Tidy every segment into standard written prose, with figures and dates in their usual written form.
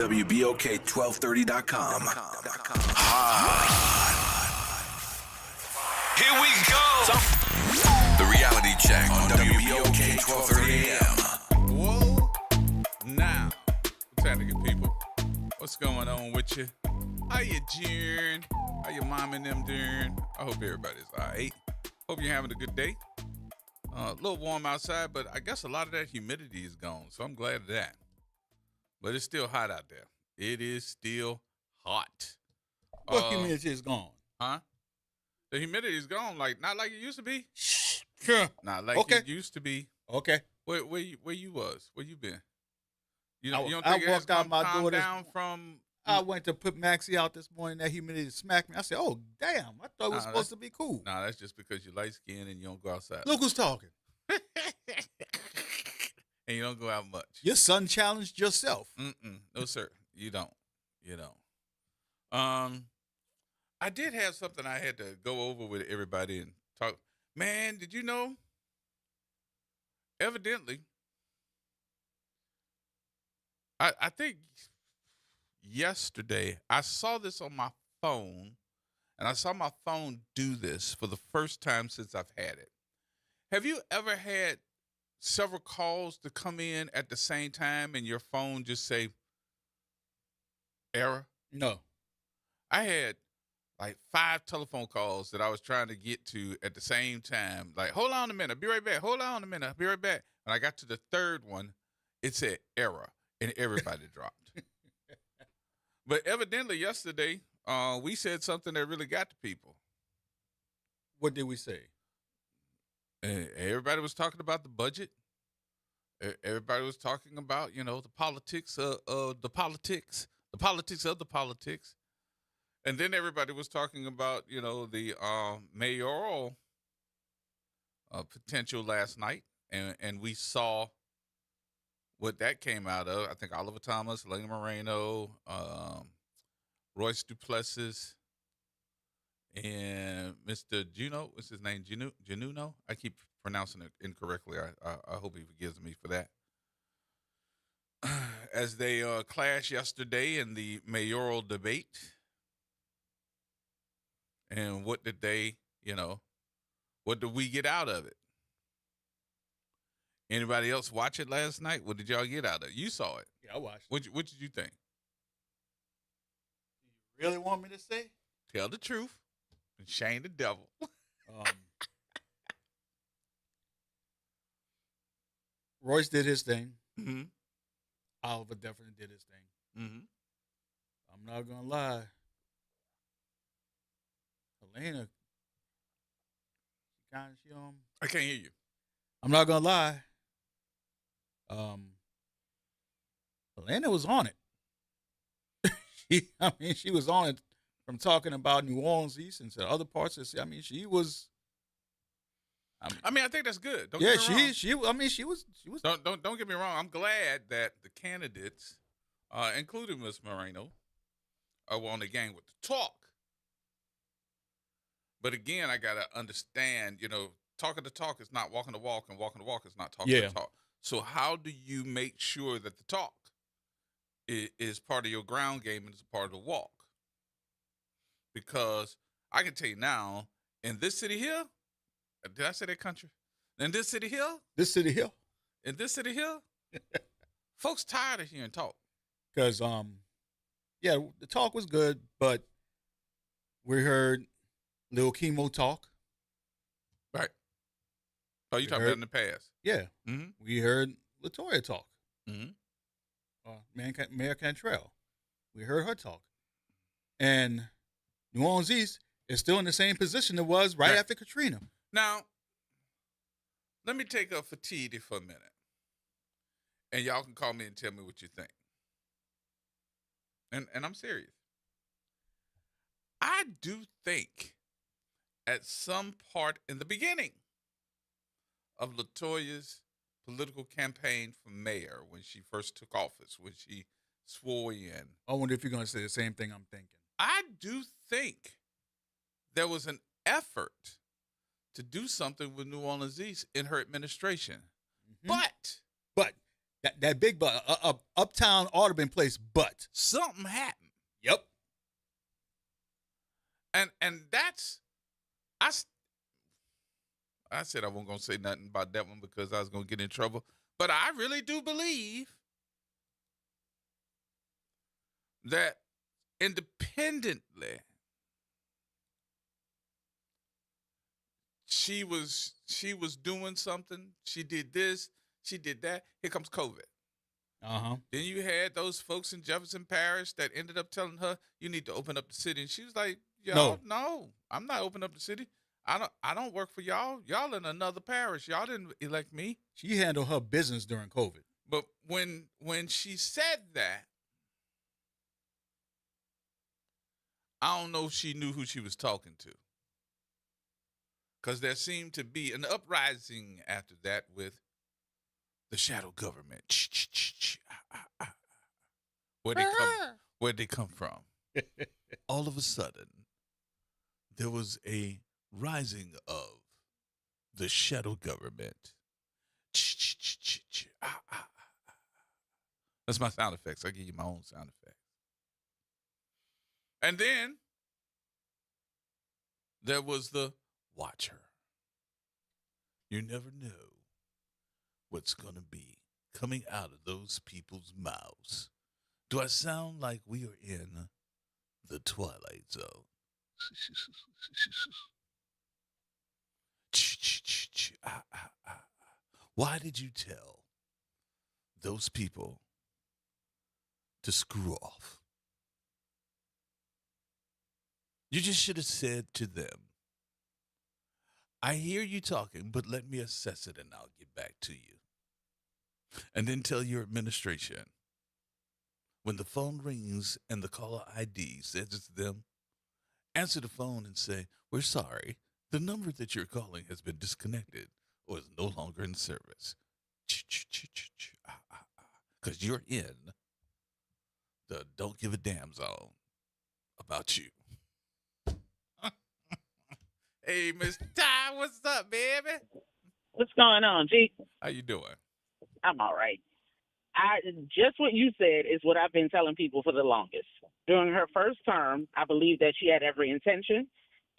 WBOK1230.com. Here we go. The reality check on WBOK 1230 AM. Whoa. Now, what's happening, people? What's going on with you? How you doing? How your mom and them doing? I hope everybody's all right. Hope you're having a good day. A little warm outside, but I guess a lot of that humidity is gone, so I'm glad of that. But it's still hot out there. It is still hot. What humidity is gone? Huh? The humidity is gone, not like it used to be. Sure. Not like Okay. it used to be. Okay. Where you was? Where you been? You I don't I think it has walked out my calmed door down from? I went to put Maxie out this morning. That humidity smacked me. I said, "Oh, damn! I thought it was supposed to be cool." Nah, that's just because you're light skinned and you don't go outside. Look who's talking. And you don't go out much. Your son challenged yourself. No, sir. You don't. I did have something I had to go over with everybody and talk. Man, did you know? Evidently, I think yesterday I saw this on my phone, and I saw my phone do this for the first time since I've had it. Have you ever had several calls to come in at the same time and your phone just say error? No. I had like 5 telephone calls that I was trying to get to at the same time. Like, hold on a minute, I'll be right back. Hold on a minute, I'll be right back. When I got to the third one, it said error, and everybody dropped. But evidently yesterday, we said something that really got to people. What did we say? And everybody was talking about the budget. Everybody was talking about, the politics of the politics of the politics. And then everybody was talking about, the mayoral potential last night. And we saw what that came out of. I think Oliver Thomas, Lena Moreno, Royce Duplessis, and Mr. Juno. What's his name? Jununo? I keep pronouncing it incorrectly. I hope he forgives me for that. As they clashed yesterday in the mayoral debate. And what did they, what did we get out of it? Anybody else watch it last night? What did y'all get out of it? You saw it. Yeah, I watched. What did you think? You really want me to say? Tell the truth and shame the devil. Royce did his thing. Mm-hmm. Oliver definitely did his thing. Mm-hmm. I'm not gonna lie. Helena, I can't hear you. I'm not gonna lie. Helena was on it. She was on it from talking about New Orleans East and to other parts of the city. She was. I think that's good. Don't yeah, get me wrong. she was. Don't get me wrong. I'm glad that the candidates, including Ms. Moreno, were on the gang with the talk. But again, I gotta understand. Talking the talk is not walking the walk, and walking the walk is not talking the talk. So how do you make sure that the talk is part of your ground game and is a part of the walk? Because I can tell you now, in this city here, did I say that country? In this city here? In this city here? Folks tired of hearing talk. Because, the talk was good, but we heard Lil Chemo talk. Right. Oh, you talking about in the past? Yeah. Mm-hmm. We heard LaToya talk. Mm-hmm. Mayor Cantrell. We heard her talk. And New Orleans East is still in the same position it was right after Katrina. Now, let me take up fatigue for a minute. And y'all can call me and tell me what you think. And I'm serious. I do think at some part in the beginning of LaToya's political campaign for mayor, when she first took office, when she swore in. I wonder if you're going to say the same thing I'm thinking. I do think there was an effort to do something with New Orleans East in her administration. Mm-hmm. But That big but uptown Audubon place, but Something happened. yep. And that's I s- I said I wasn't gonna say nothing about that one because I was gonna get in trouble. But I really do believe that independently she was doing something. She did this, she did that. Here comes COVID. Uh-huh. Then you had those folks in Jefferson Parish that ended up telling her you need to open up the city, and she was like, "Y'all, no, I'm not opening up the city. I don't work for y'all. Y'all in another parish. Y'all didn't elect me." She handled her business during COVID. But when she said that, I don't know if she knew who she was talking to, because there seemed to be an uprising after that with the shadow government. Where'd they come from? All of a sudden, there was a rising of the shadow government. That's my sound effects. I give you my own sound effects. And then there was the watcher. You never know what's going to be coming out of those people's mouths. Do I sound like we are in the Twilight Zone? Why did you tell those people to screw off? You just should have said to them, I hear you talking, but let me assess it and I'll get back to you. And then tell your administration, when the phone rings and the caller ID says it's them, answer the phone and say, we're sorry, the number that you're calling has been disconnected or is no longer in service. Because you're in the don't give a damn zone about you. Hey, Miss Ty, what's up, baby? What's going on, G? How you doing? I'm all right. Just what you said is what I've been telling people for the longest. During her first term, I believe that she had every intention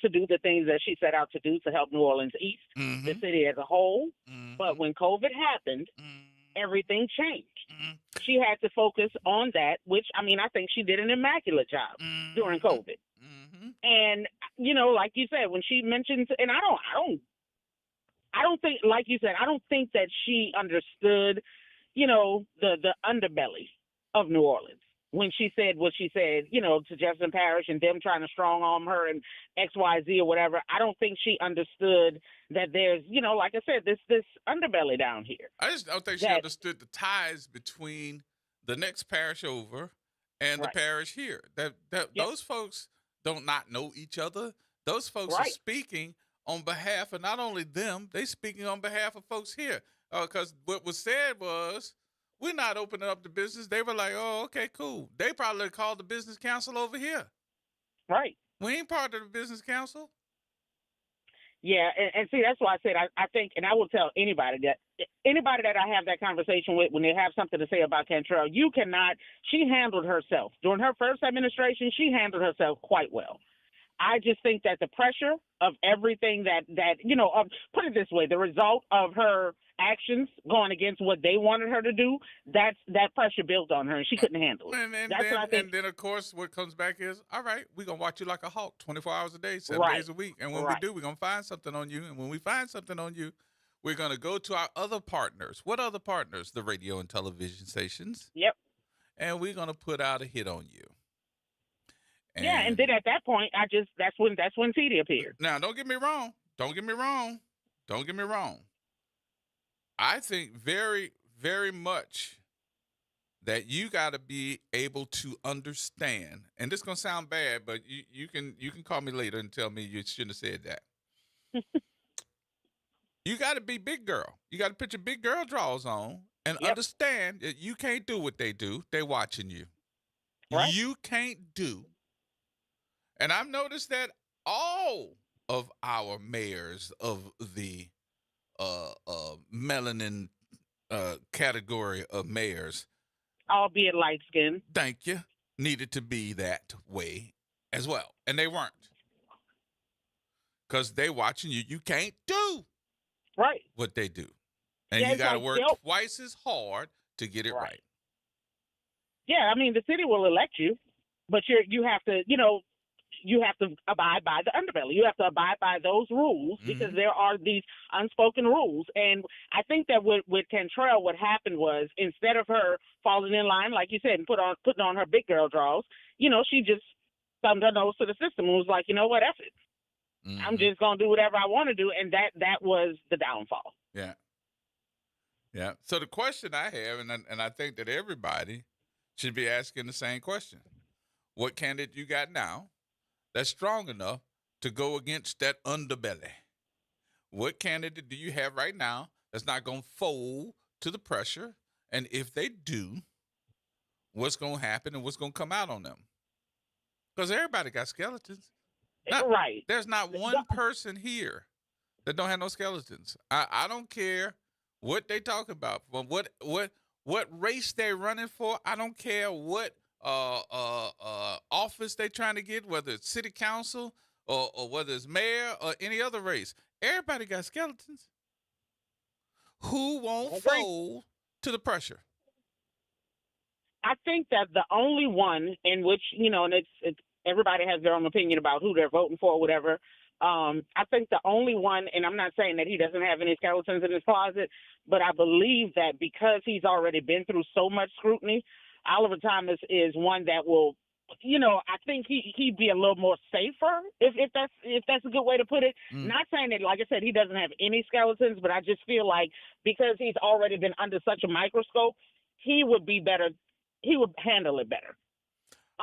to do the things that she set out to do to help New Orleans East, the city as a whole. But when COVID happened, everything changed. She had to focus on that, which, I mean, I think she did an immaculate job during COVID. And, you know, like you said, when she mentioned, and I don't think, like you said, I don't think that she understood, you know, the underbelly of New Orleans when she said what she said, you know, to Jefferson Parish and them trying to strong arm her and XYZ or whatever. I don't think she understood that there's, you know, like I said, this underbelly down here. I just don't think she understood the ties between the next parish over and the parish here. Those folks don't not know each other. Those folks are speaking on behalf of not only them, they speaking on behalf of folks here. Because what was said was, we're not opening up the business. They were like, oh, okay, cool. They probably called the business council over here. Right. We ain't part of the business council. Yeah, and see, that's why I said I think, and I will tell anybody that I have that conversation with when they have something to say about Cantrell, she handled herself. During her first administration, she handled herself quite well. I just think that the pressure of everything that you know, put it this way, the result of her actions going against what they wanted her to do, that pressure built on her, and she couldn't handle it. And then, of course, what comes back is, all right, we're going to watch you like a hawk 24 hours a day, 7 days a week. And when we do, we're going to find something on you. And when we find something on you, we're going to go to our other partners. What other partners? The radio and television stations. Yep. And we're going to put out a hit on you. And then at that point, that's when T.D. appeared. Now, don't get me wrong. I think very, very much that you got to be able to understand. And this is gonna sound bad, but you can call me later and tell me you shouldn't have said that. You got to be big girl. You got to put your big girl drawers on and understand that you can't do what they do. They're watching you. Right. You can't do. And I've noticed that all of our mayors of the melanin category of mayors, albeit light skinned. thank you, needed to be that way as well. And they weren't. Because they watching you. You can't do Right. what they do. And Yeah, you it's got to like, work yep. twice as hard to get it right. Yeah, I mean, the city will elect you, but you have to, you have to abide by the underbelly. You have to abide by those rules because there are these unspoken rules. And I think that with Cantrell, what happened was instead of her falling in line, like you said, and putting on her big girl draws, she just thumbed her nose to the system and was like, you know what, F it. I'm just gonna do whatever I want to do, and that was the downfall. Yeah. Yeah. So the question I have, and I think that everybody should be asking the same question: what candidate you got now that's strong enough to go against that underbelly? What candidate do you have right now that's not gonna fold to the pressure? And if they do, what's gonna happen and what's gonna come out on them? Because everybody got skeletons. Right. There's not one person here that don't have no skeletons. I don't care what they talk about, but what race they're running for. I don't care what office they trying to get, whether it's city council or whether it's mayor or any other race. Everybody got skeletons. Who won't fold to the pressure? I think that the only one in which, and it's everybody has their own opinion about who they're voting for or whatever. I think the only one, and I'm not saying that he doesn't have any skeletons in his closet, but I believe that because he's already been through so much scrutiny, Oliver Thomas is one that will, I think he'd be a little more safer if that's a good way to put it. Not saying that, like I said, he doesn't have any skeletons, but I just feel like because he's already been under such a microscope, he would be better. He would handle it better.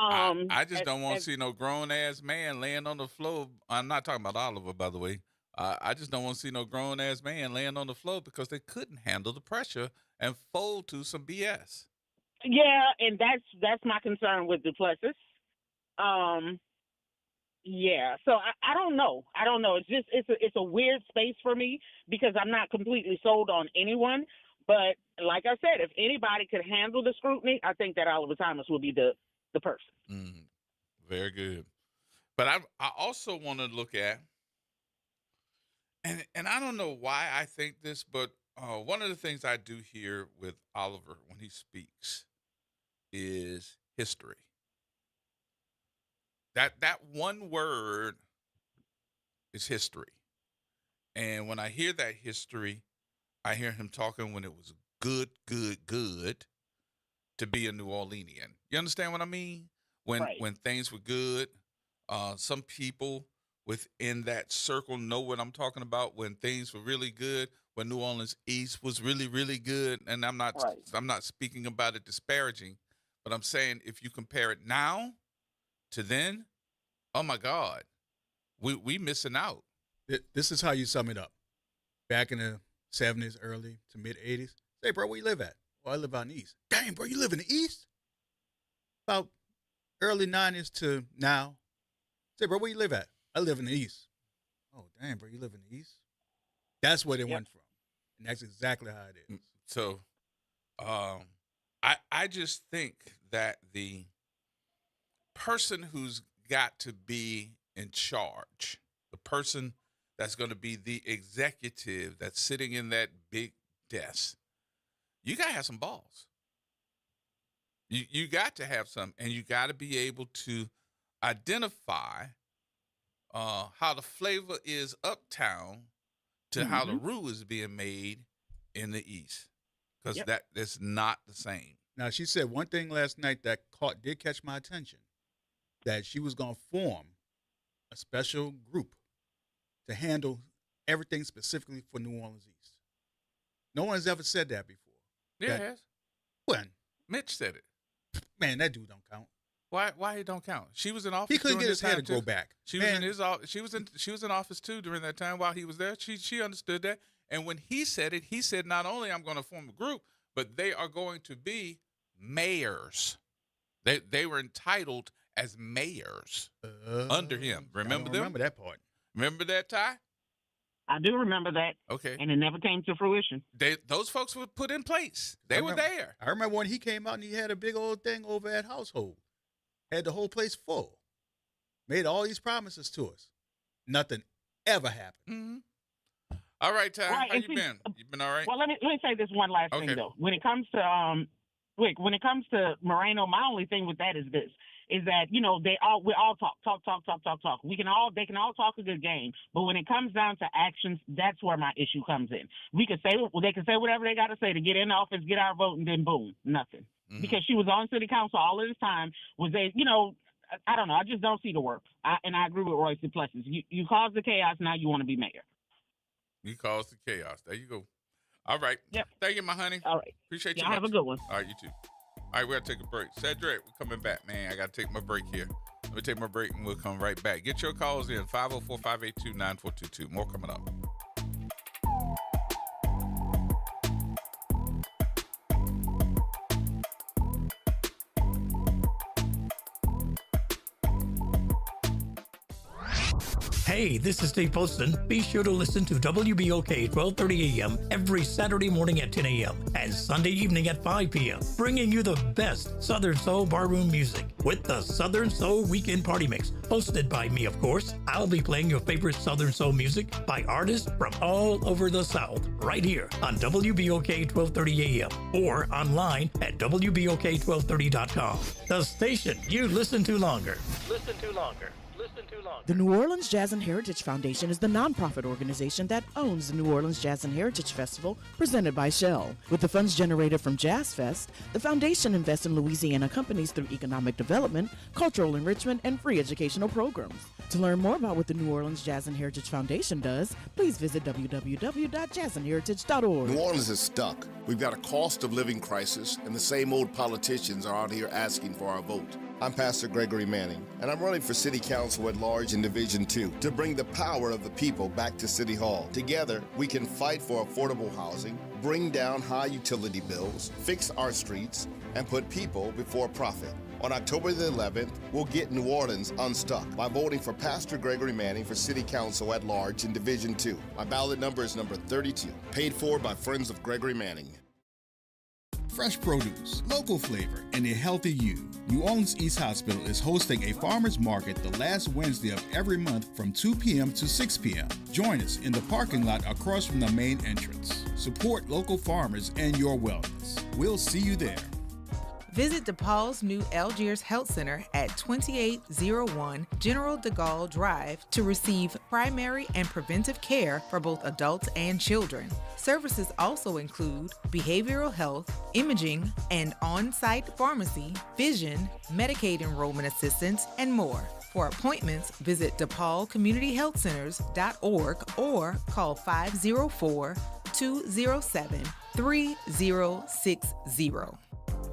I just don't want to see no grown ass man laying on the floor. I'm not talking about Oliver, by the way. I just don't want to see no grown ass man laying on the floor because they couldn't handle the pressure and fold to some BS. Yeah, and that's my concern with Duplessis. Yeah, so I don't know. It's just it's a weird space for me because I'm not completely sold on anyone. But like I said, if anybody could handle the scrutiny, I think that Oliver Thomas would be the person. Very good. But I also want to look at, and I don't know why I think this, but one of the things I do hear with Oliver when he speaks is history. That one word is history. And when I hear that history, I hear him talking when it was good to be a New Orleanian. You understand what I mean? When things were good, some people within that circle know what I'm talking about. When things were really good, when New Orleans East was really, really good, and I'm not speaking about it disparaging, but I'm saying if you compare it now to then, oh my God, we missing out. This is how you sum it up. Back in the 70s, early to mid 80s. Say, bro, where you live at? Well, I live out in the East. Dang, bro, you live in the East? About early 90s to now. Say, bro, where you live at? I live in the East. Oh, damn, bro, you live in the East? That's where it went from. And that's exactly how it is. So I just think that the person who's got to be in charge, the person that's going to be the executive that's sitting in that big desk, you got to have some balls. You got to have some, and you got to be able to identify how the flavor is uptown to how the roux is being made in the East, because that's not the same. Now, she said one thing last night that did catch my attention, that she was going to form a special group to handle everything specifically for New Orleans East. No one has ever said that before. Yeah, it has. When? Mitch said it. Man, that dude don't count. Why he don't count? She was in office. He couldn't get his hair to grow back. She was in his office. She was in office too during that time while he was there. She understood that. And when he said it, he said not only I'm going to form a group, but they are going to be mayors. They were entitled as mayors under him. Remember them? Remember that part. Remember that, Ty? I do remember that. Okay. And it never came to fruition. Those folks were put in place. They were there. I remember when he came out and he had a big old thing over at Household. Had the whole place full. Made all these promises to us. Nothing ever happened. Mm-hmm. All right, Ty. Right, How you been? You been all right? Well, let me say this one last thing though. When it comes to Moreno, my only thing with that is this: is that we all talk. They can all talk a good game, but when it comes down to actions, that's where my issue comes in. They can say whatever they got to say to get in office, get our vote, and then boom, nothing. Mm-hmm. Because she was on city council all of this time. I don't know. I just don't see the work. And I agree with Royce Duplessis. You caused the chaos. Now you want to be mayor. You caused the chaos. There you go. All right. Yep. Thank you, my honey. All right. Appreciate you. Have a good one. All right, you too. All right, we got to take a break. Cedric, we're coming back, man. I got to take my break here. Let me take my break and we'll come right back. Get your calls in 504-582-9422. More coming up. Hey, this is Steve Poston. Be sure to listen to WBOK 1230 AM every Saturday morning at 10 a.m. and Sunday evening at 5 p.m., bringing you the best Southern Soul barroom music with the Southern Soul Weekend Party Mix, hosted by me, of course. I'll be playing your favorite Southern Soul music by artists from all over the South right here on WBOK 1230 AM or online at WBOK1230.com. The station you listen to longer. Listen to longer. The New Orleans Jazz and Heritage Foundation is the nonprofit organization that owns the New Orleans Jazz and Heritage Festival presented by Shell. With the funds generated from Jazz Fest, the foundation invests in Louisiana companies through economic development, cultural enrichment, and free educational programs. To learn more about what the New Orleans Jazz and Heritage Foundation does, please visit www.jazzandheritage.org. New Orleans is stuck. We've got a cost of living crisis, and the same old politicians are out here asking for our vote. I'm Pastor Gregory Manning, and I'm running for City Council at Large in Division 2 to bring the power of the people back to City Hall. Together, we can fight for affordable housing, bring down high utility bills, fix our streets, and put people before profit. On October the 11th, we'll get New Orleans unstuck by voting for Pastor Gregory Manning for City Council at Large in Division 2. My ballot number is number 32, paid for by Friends of Gregory Manning. Fresh produce, local flavor, and a healthy you. New Orleans East Hospital is hosting a farmers market the last Wednesday of every month from 2 p.m. to 6 p.m. Join us in the parking lot across from the main entrance. Support local farmers and your wellness. We'll see you there. Visit DePaul's new Algiers Health Center at 2801 General de Gaulle Drive to receive primary and preventive care for both adults and children. Services also include behavioral health, imaging, and on-site pharmacy, vision, Medicaid enrollment assistance, and more. For appointments, visit DePaulCommunityHealthCenters.org or call 504-207-3060.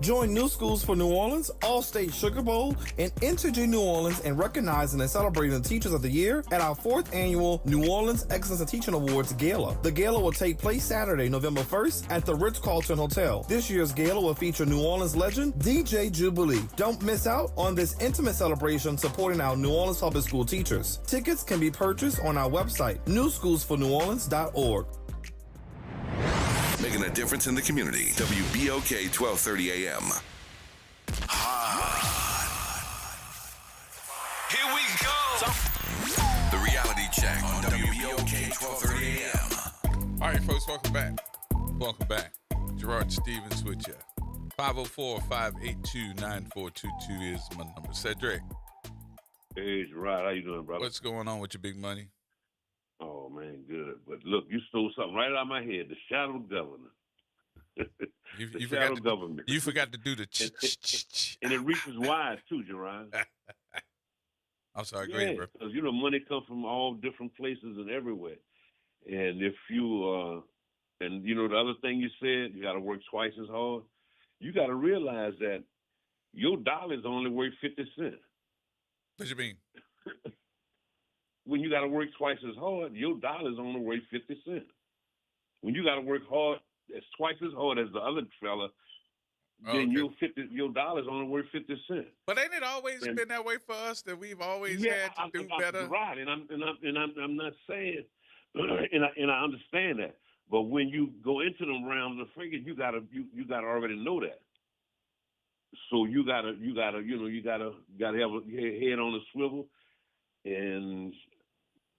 Join New Schools for New Orleans, All-State Sugar Bowl, and Intergy New Orleans in recognizing and celebrating the Teachers of the Year at our 4th annual New Orleans Excellence in Teaching Awards Gala. The gala will take place Saturday, November 1st at the Ritz-Carlton Hotel. This year's gala will feature New Orleans legend DJ Jubilee. Don't miss out on this intimate celebration supporting our New Orleans public school teachers. Tickets can be purchased on our website, newschoolsforneworleans.org. Making a difference in the community. WBOK 1230 AM. Here we go. The reality check on WBOK 1230 AM. All right, folks, welcome back. Welcome back. Gerard Stevens with you. 504-582-9422 is my number. Cedric. Hey, Gerard, how you doing, brother? What's going on with your big money? Oh, man, good. But look, you stole something right out of my head. The shadow governor. You forgot government. You forgot to do the and it reaches wide, too, Gerard. I'm sorry, go ahead, bro. Because, money comes from all different places and everywhere. And if you, the other thing you said, you got to work twice as hard. You got to realize that your dollar is only worth 50 cents. What you mean? When you got to work twice as hard, your dollar is only worth 50 cents. When you got to work hard, it's twice as hard as the other fella, then your dollar is only worth 50 cents. But ain't it always been that way for us that we've always had to do better? Right, and I'm not saying, and I understand that. But when you go into them rounds of figures, you gotta already know that. So you gotta have your head on a swivel, and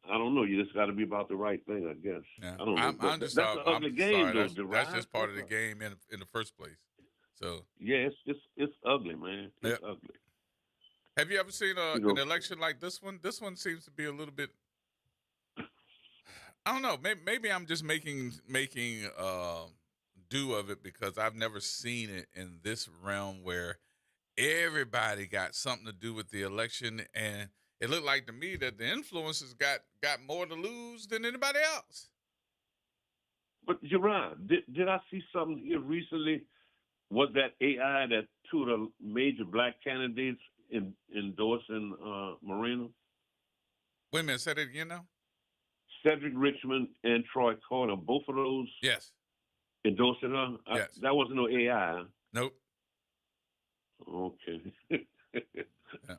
I don't know. You just got to be about the right thing, I guess. Yeah. I don't know. I'm just that's an ugly game, though. That's just part of the game in the first place. So yeah, it's ugly, man. It's ugly. Have you ever seen an election like this one? This one seems to be a little bit. I don't know. Maybe I'm just making do of it because I've never seen it in this realm where everybody got something to do with the election, and it looked like to me that the influencers got more to lose than anybody else. But Gerard, did I see something here recently? Was that AI that two of the major black candidates endorsing Moreno? Wait a minute, say that again now? Cedric Richmond and Troy Carter, both of those? Yes. Endorsing her? Yes. That wasn't no AI. Nope. Okay. Yeah.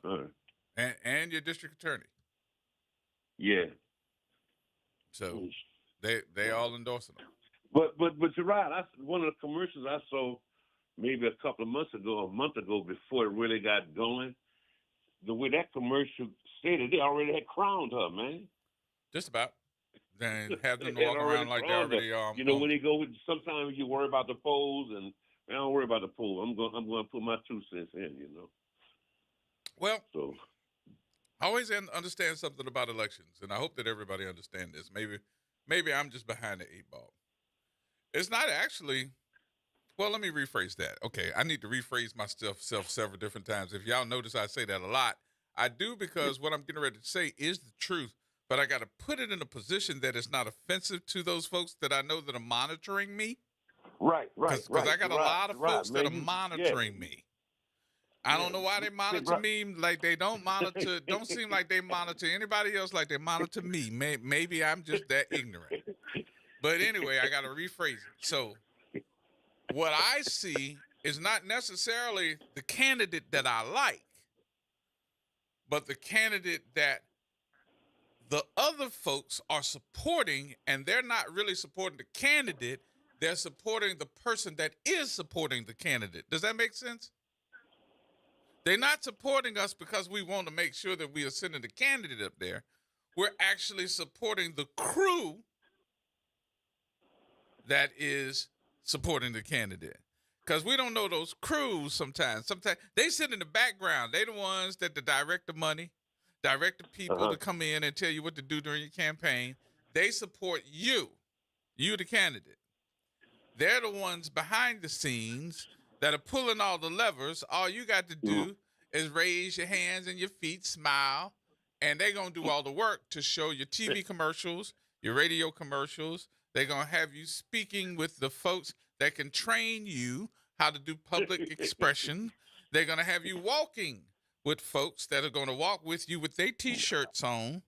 All right. And your district attorney. Yeah. So they all endorsing them. But you're right. One of the commercials I saw maybe a couple of months ago, a month ago, before it really got going, the way that commercial stated, they already had crowned her, man. Just about. Then have them walk around like they already when they go, sometimes you worry about the polls, and I don't worry about the poll. I'm going to put my 2 cents in, Well, so I always understand something about elections, and I hope that everybody understands this. Maybe I'm just behind the 8 ball. It's not actually. Well, let me rephrase that. Okay, I need to rephrase myself several different times. If y'all notice, I say that a lot. I do because what I'm getting ready to say is the truth, but I got to put it in a position that it's not offensive to those folks that I know that are monitoring me. Right. Because I got a lot of folks that are monitoring me. I don't know why they monitor me like they don't monitor. Don't seem like they monitor anybody else like they monitor me. Maybe I'm just that ignorant. But anyway, I got to rephrase it. So what I see is not necessarily the candidate that I like, but the candidate that the other folks are supporting, and they're not really supporting the candidate. They're supporting the person that is supporting the candidate. Does that make sense? They're not supporting us because we want to make sure that we are sending the candidate up there. We're actually supporting the crew that is supporting the candidate. Because we don't know those crews sometimes. Sometimes they sit in the background. They're the ones that direct the money, direct the people to come in and tell you what to do during your campaign. They support you, the candidate. They're the ones behind the scenes that are pulling all the levers. All you got to do is raise your hands and your feet, smile, and they're going to do all the work to show your TV commercials, your radio commercials. They're going to have you speaking with the folks that can train you how to do public expression. They're going to have you walking with folks that are going to walk with you with their T-shirts on.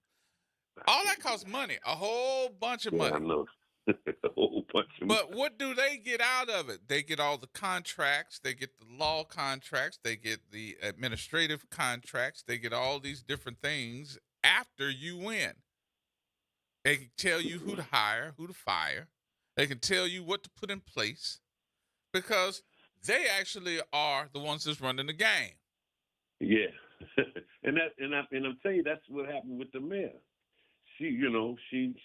All that costs money, a whole bunch of money. I know. A whole bunch of money. But what do they get out of it? They get all the contracts. They get the law contracts. They get the administrative contracts. They get all these different things after you win. They can tell you who to hire, who to fire. They can tell you what to put in place because they actually are the ones that's running the game. Yeah, and I'm telling you, that's what happened with the mayor. She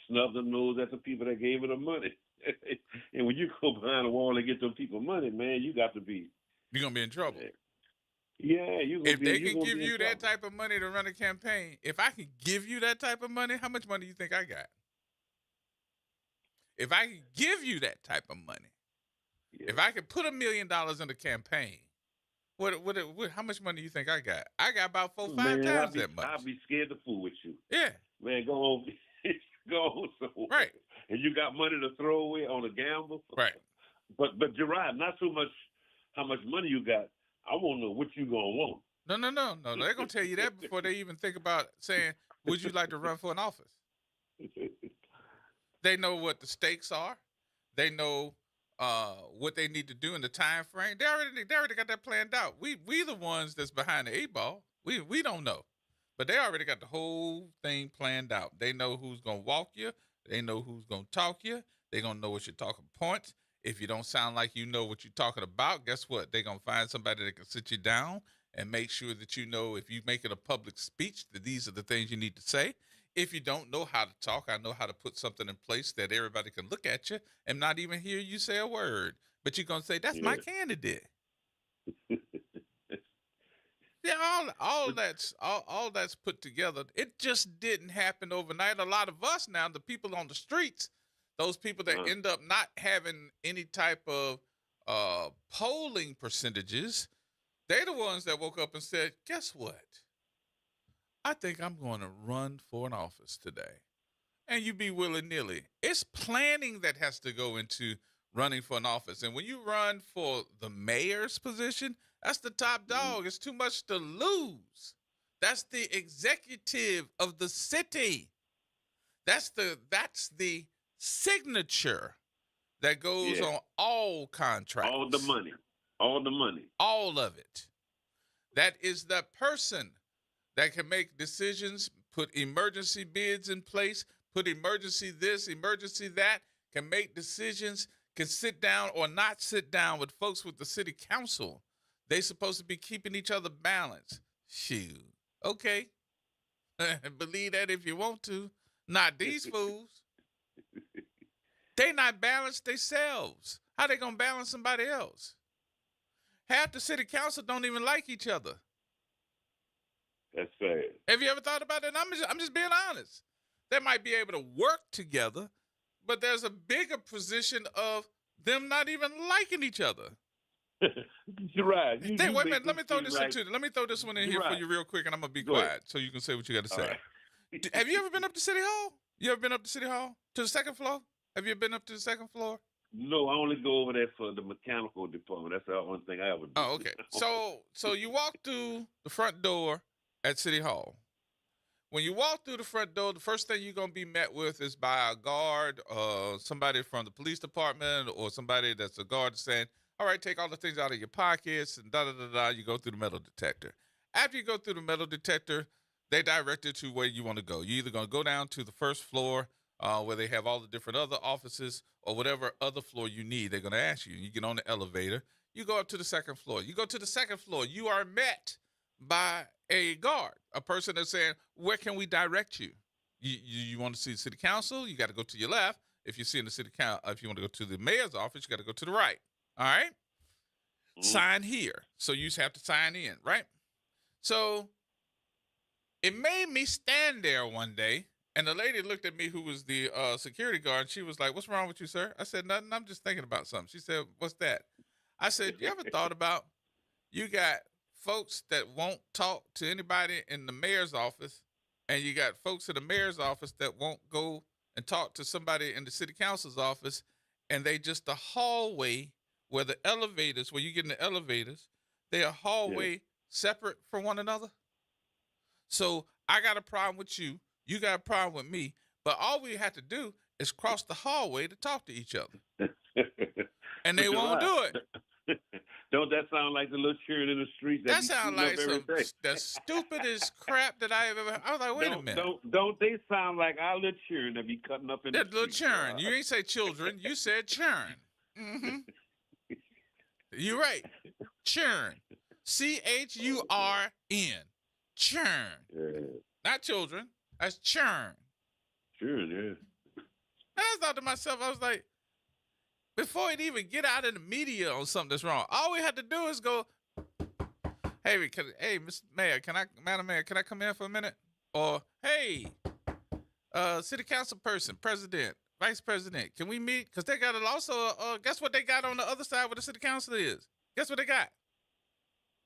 snubbed her nose at the people that gave her the money. And when you go behind the wall and get them people money, man, you're gonna be in trouble. Yeah, if they can give you that type of money to run a campaign, if I can give you that type of money, how much money do you think I got? If I can give you that type of money, if I could put $1 million in the campaign, how much money do you think I got? I got about 4-5 times that much. I'd be scared to fool with you. Yeah. Man, go on. Go on somewhere. Right. And you got money to throw away on a gamble? Right. But Gerard, not so much how much money you got. I want to know what you going to want. No. They're going to tell you that before they even think about saying, would you like to run for an office? They know what the stakes are. They know what they need to do in the time frame. They already got that planned out. We the ones that's behind the 8 ball. We don't know. But they already got the whole thing planned out. They know who's going to walk you. They know who's going to talk you. They're going to know what your talking points. If you don't sound like you know what you're talking about, guess what? They're going to find somebody that can sit you down and make sure that you know if you make it a public speech that these are the things you need to say. If you don't know how to talk, I know how to put something in place that everybody can look at you and not even hear you say a word. But you're going to say, that's my candidate. Yeah, all that's put together. It just didn't happen overnight. A lot of us now, the people on the streets, those people that end up not having any type of polling percentages, they're the ones that woke up and said, guess what? I think I'm going to run for an office today. And you be willy-nilly. It's planning that has to go into running for an office. And when you run for the mayor's position, that's the top dog. It's too much to lose. That's the executive of the city. That's the signature that goes on all contracts. All the money. All of it. That is the person that can make decisions, put emergency bids in place, put emergency this, emergency that, can make decisions, can sit down or not sit down with folks with the city council. They supposed to be keeping each other balanced. Shoot. Okay. Believe that if you want to. Not these fools. They not balanced themselves. How they gonna balance somebody else? Half the city council don't even like each other. That's sad. Have you ever thought about that? I'm just being honest. They might be able to work together, but there's a bigger position of them not even liking each other. You're right. Wait a minute. Let me throw this into. Let me throw this one in here for you real quick, and I'm gonna be quiet so you can say what you got to say. Right. Have you ever been up to City Hall? You ever been up to City Hall to the second floor? Have you been up to the second floor? No, I only go over there for the mechanical department. That's the only thing I ever do. Oh, okay. So you walk through the front door at City Hall. When you walk through the front door, the first thing you're going to be met with is by a guard, somebody from the police department or somebody that's a guard saying, all right, take all the things out of your pockets and da-da-da-da. You go through the metal detector. After you go through the metal detector, they direct you to where you want to go. You're either going to go down to the first floor where they have all the different other offices or whatever other floor you need. They're going to ask you. You get on the elevator. You go up to the second floor. You go to the second floor. You are met by a guard, a person that's saying, where can we direct you? You want to see the city council? You got to go to your left. If you see in the city council, if you want to go to the mayor's office, you got to go to the right. All right? Sign here. So you just have to sign in, right? So it made me stand there one day, and the lady looked at me who was the security guard, and she was like, what's wrong with you, sir? I said, nothing. I'm just thinking about something. She said, what's that? I said, you ever thought about you got folks that won't talk to anybody in the mayor's office, and you got folks in the mayor's office that won't go and talk to somebody in the city council's office, and they just a hallway where the elevators, where you get in the elevators, they're a hallway separate from one another. So I got a problem with you, you got a problem with me, but all we have to do is cross the hallway to talk to each other. And they won't do it. Don't that sound like the little cheering in the street? That sounds like the stupidest crap that I have ever. I was like, wait a minute. Don't they sound like our little children that be cutting up in the little churn? You ain't say children. You said churn. Mm-hmm. You're right. Churn. CHURN. Churn. Yeah. Not children. That's churn. Churn, yeah. And I thought to myself, I was like, before it even get out in the media on something that's wrong, all we had to do is go, hey, Mr. Mayor, Madam Mayor, can I come in for a minute? Or, hey, city council person, president, vice president, can we meet? Because they got guess what they got on the other side where the city council is? Guess what they got?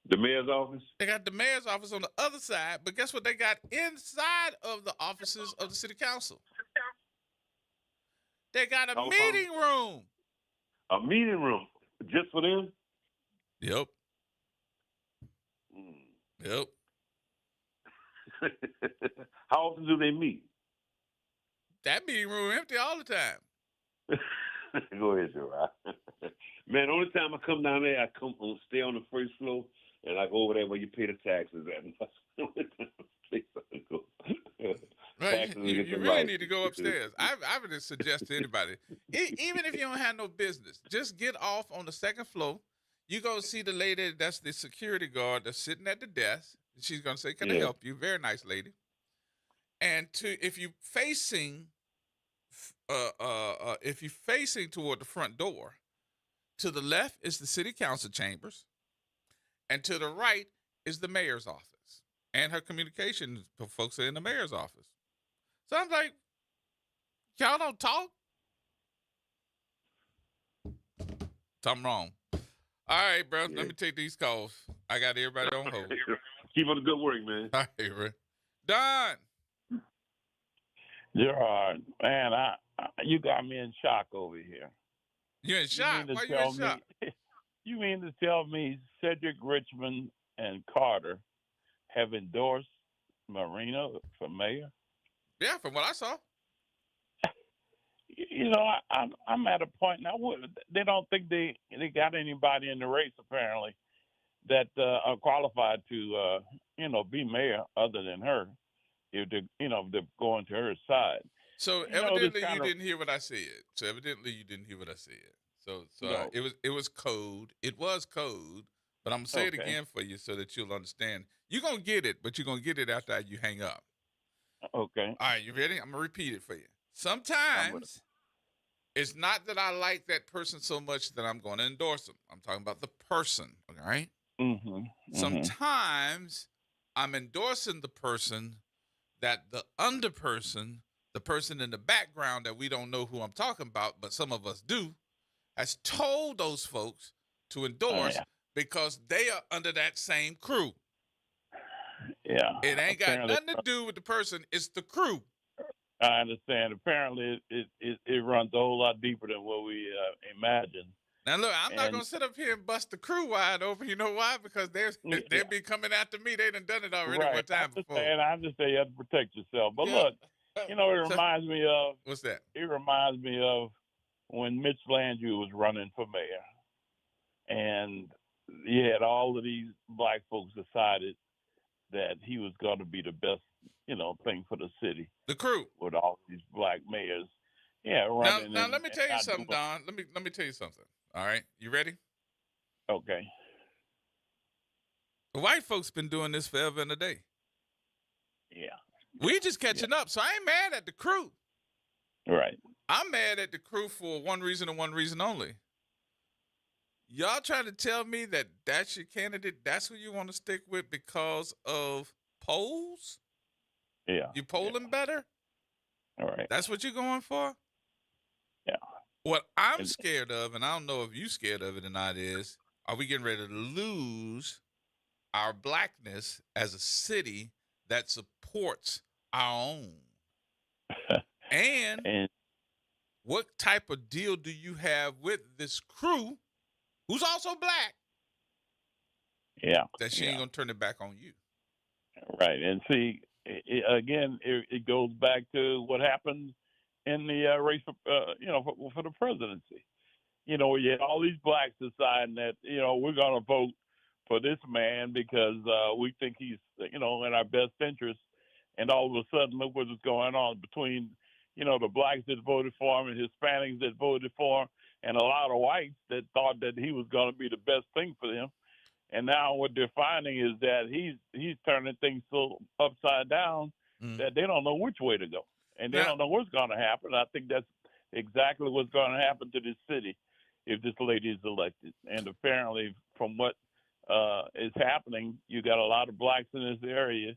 The mayor's office? They got the mayor's office on the other side, but guess what they got inside of the offices of the city council? They got a meeting room. A meeting room just for them? Yep. Yep. How often do they meet? That meeting room empty all the time. Go ahead, Gerod. Man, the only time I come down there, I stay on the first floor, and I go over there where you pay the taxes at. Right. You really need to go upstairs. I would suggest to anybody, even if you don't have no business, just get off on the second floor. You go see the lady that's the security guard that's sitting at the desk. She's gonna say, "Can I help you?" Very nice lady. And if you facing toward the front door, to the left is the city council chambers, and to the right is the mayor's office, and her communications folks are in the mayor's office. So I'm like, y'all don't talk? Something wrong. All right, bro. Let me take these calls. I got everybody on hold. Keep up the good work, man. All right, bro. Don. Gerard, man, you got me in shock over here. You're in shock? Why you in shock? You mean to tell me Cedric Richmond and Carter have endorsed Marina for mayor? Yeah, from what I saw. You know, I'm at a point now. They don't think they got anybody in the race apparently that are qualified to be mayor other than her. If they're going to her side. So evidently you didn't hear what I said. So No. it was code. It was code. But I'm gonna say it again for you so that you'll understand. You're gonna get it, but you're gonna get it after you hang up. Okay. All right, you ready? I'm gonna repeat it for you. Sometimes it's not that I like that person so much that I'm going to endorse them. I'm talking about the person. All right. Mm-hmm. Sometimes I'm endorsing the person that the person in the background that we don't know who I'm talking about, but some of us do, has told those folks to endorse because they are under that same crew. Yeah. It ain't got nothing to do with the person. It's the crew. I understand. Apparently, it runs a whole lot deeper than what we imagine. Now, look, I'm not going to sit up here and bust the crew wide open. You know why? Because they'll be coming after me. They done it already one time before. I understand you have to protect yourself. But look, it reminds me of... What's that? It reminds me of when Mitch Landrieu was running for mayor. And he had all of these black folks decided that he was going to be the best, thing for the city. The crew. With all these black mayors. Yeah, running. Now let me tell you something, Don. Let me tell you something. All right, you ready? Okay. The white folks been doing this forever and a day. Yeah. We just catching up, so I ain't mad at the crew. Right. I'm mad at the crew for one reason and one reason only. Y'all trying to tell me that that's your candidate, that's who you want to stick with because of polls? Yeah. You polling better? All right. That's what you're going for? Yeah. What I'm scared of, and I don't know if you're scared of it or not, is are we getting ready to lose our blackness as a city that supports our own? And what type of deal do you have with this crew who's also black? Yeah. That she ain't going to turn it back on you. Right. And see, it goes back to what happened in the race for the presidency. You had all these blacks deciding that, we're going to vote for this man because we think he's, in our best interest. And all of a sudden, look what is going on between, the blacks that voted for him and Hispanics that voted for him and a lot of whites that thought that he was going to be the best thing for them. And now what they're finding is that he's turning things so upside down that they don't know which way to go. And they don't know what's going to happen. I think that's exactly what's going to happen to this city if this lady is elected. And apparently from what is happening, you got a lot of blacks in this area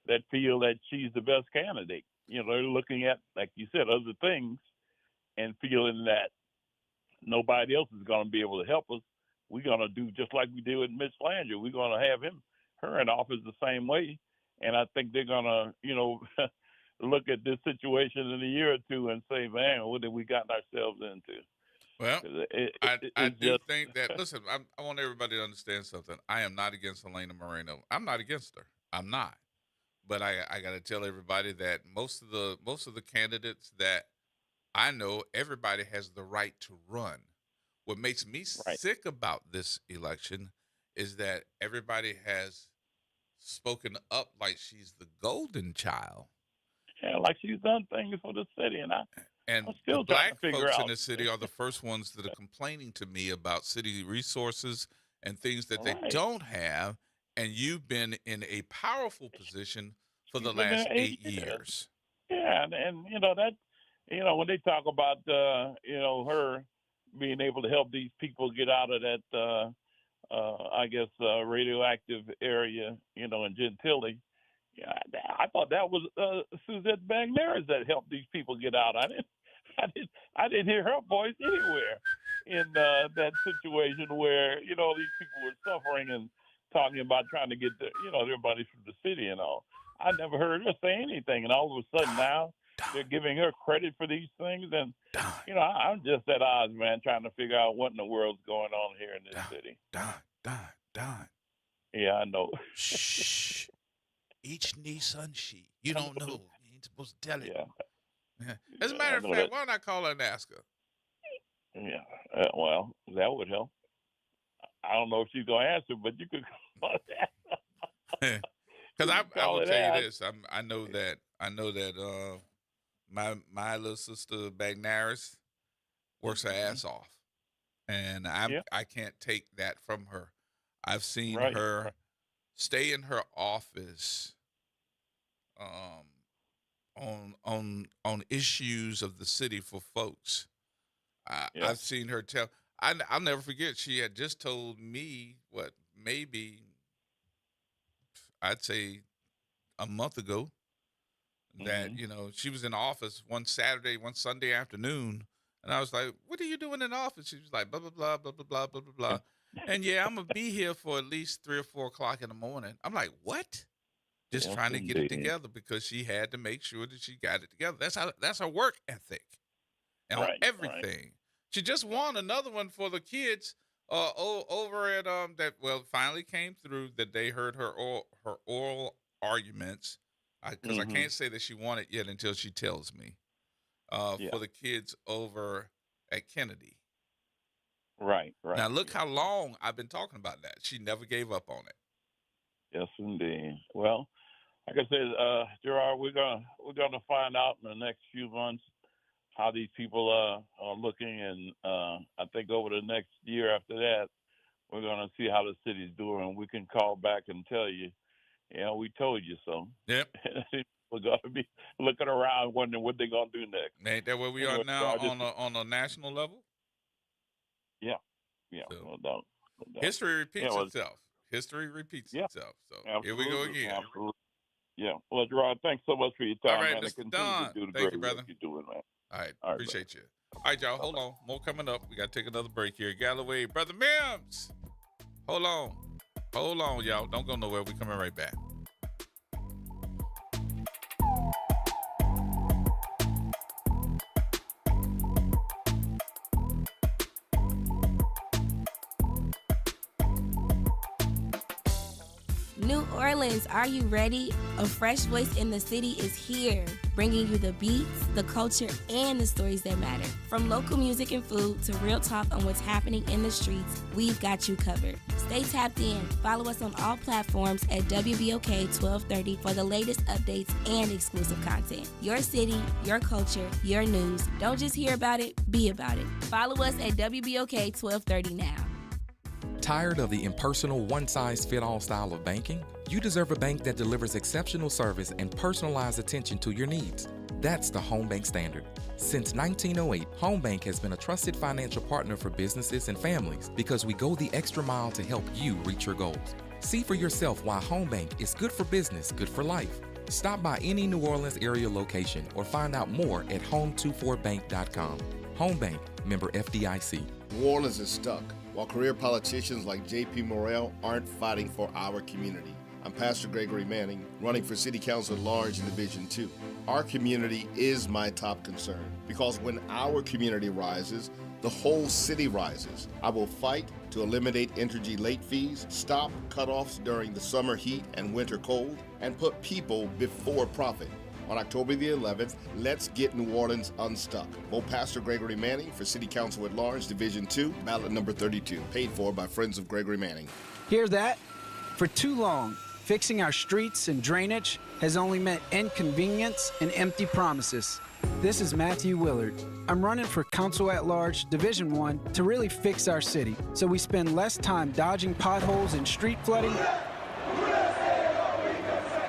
that feel that she's the best candidate. They're looking at, like you said, other things and feeling that nobody else is going to be able to help us. We're going to do just like we did with Mitch Landrieu. We're going to have her in office the same way. And I think they're going to, look at this situation in a year or two and say, man, what have we gotten ourselves into? Well, I do think that, listen, I want everybody to understand something. I am not against Elena Moreno. I'm not against her. I'm not. But I got to tell everybody that most of the candidates that I know, everybody has the right to run. What makes me sick about this election is that everybody has spoken up like she's the golden child. Yeah, like she's done things for the city, and And I'm still the trying black to figure folks out. in the city are the first ones that are complaining to me about city resources and things that they Right. don't have. And you've been in a powerful position for the She's been there last 8 years. years. Yeah, and when they talk about her being able to help these people get out of that radioactive area, in Gentilly. Yeah, I thought that was Suzette Bagneris that helped these people get out. I didn't hear her voice anywhere in that situation where these people were suffering and talking about trying to get their money from the city and all. I never heard her say anything, and all of a sudden now they're giving her credit for these things, and I'm just at odds, man, trying to figure out what in the world's going on here in this city. Don. Yeah, I know. Shh. Each knee son she. You don't know. You ain't supposed to tell it. Yeah. As a matter of fact, why don't I call her and ask her? Yeah. Well, that would help. I don't know if she's gonna answer, but you could call that. Because I will tell you this. I know that my little sister Bagnaris works her ass off, and I can't take that from her. I've seen her stay in her office on issues of the city for folks. I've seen her tell. I'll never forget. She had just told me maybe I'd say a month ago that she was in the office one Sunday afternoon, and I was like, "What are you doing in the office?" She was like, "Blah blah blah blah blah blah blah blah blah." And I'm gonna be here for at least 3 or 4 o'clock in the morning. I'm like, "What?" Just trying to get it together because she had to make sure that she got it together. That's her work ethic, and on everything. Right. She just won another one for the kids over at finally came through that they heard her oral arguments because I can't say that she won it yet until she tells me for the kids over at Kennedy. Right. Now look how long I've been talking about that. She never gave up on it. Yes, indeed. Well, like I said, Gerard, we're gonna find out in the next few months how these people are looking, and I think over the next year after that, we're gonna see how the city's doing. We can call back and tell you, we told you so. Yep. We're gonna be looking around, wondering what they're gonna do next. Ain't that where we are now on a national level? Yeah. So, no doubt. History repeats itself. History repeats itself. So here we go again. Absolutely. Yeah. Well, Gerard, thanks so much for your time, all right, man. Mr. Don. Thank you, brother. You're doing, man. All right. Appreciate you. All right, y'all. Hold on. More coming up. We got to take another break here. Galloway, Brother Mims. Hold on, y'all. Don't go nowhere. We coming right back. New Orleans, are you ready? A fresh voice in the city is here, bringing you the beats, the culture, and the stories that matter. From local music and food to real talk on what's happening in the streets, we've got you covered. Stay tapped in. Follow us on all platforms at WBOK 1230 for the latest updates and exclusive content. Your city, your culture, your news. Don't just hear about it, be about it. Follow us at WBOK 1230 now. Tired of the impersonal, one-size-fit-all style of banking? You deserve a bank that delivers exceptional service and personalized attention to your needs. That's the Home Bank Standard. Since 1908, Home Bank has been a trusted financial partner for businesses and families because we go the extra mile to help you reach your goals. See for yourself why Home Bank is good for business, good for life. Stop by any New Orleans area location or find out more at home24bank.com. Home Bank, member FDIC. New Orleans is stuck, while career politicians like J.P. Morrell aren't fighting for our community. I'm Pastor Gregory Manning, running for City Council at Large in Division 2. Our community is my top concern because when our community rises, the whole city rises. I will fight to eliminate Entergy late fees, stop cutoffs during the summer heat and winter cold, and put people before profit. On October the 11th, let's get New Orleans unstuck. Vote Pastor Gregory Manning for City Council at Large, Division 2, ballot number 32, paid for by Friends of Gregory Manning. Hear that? For too long, Fixing our streets and drainage has only meant inconvenience and empty promises. This is Matthew Willard. I'm running for Council at Large, Division 1, to really fix our city so we spend less time dodging potholes and street flooding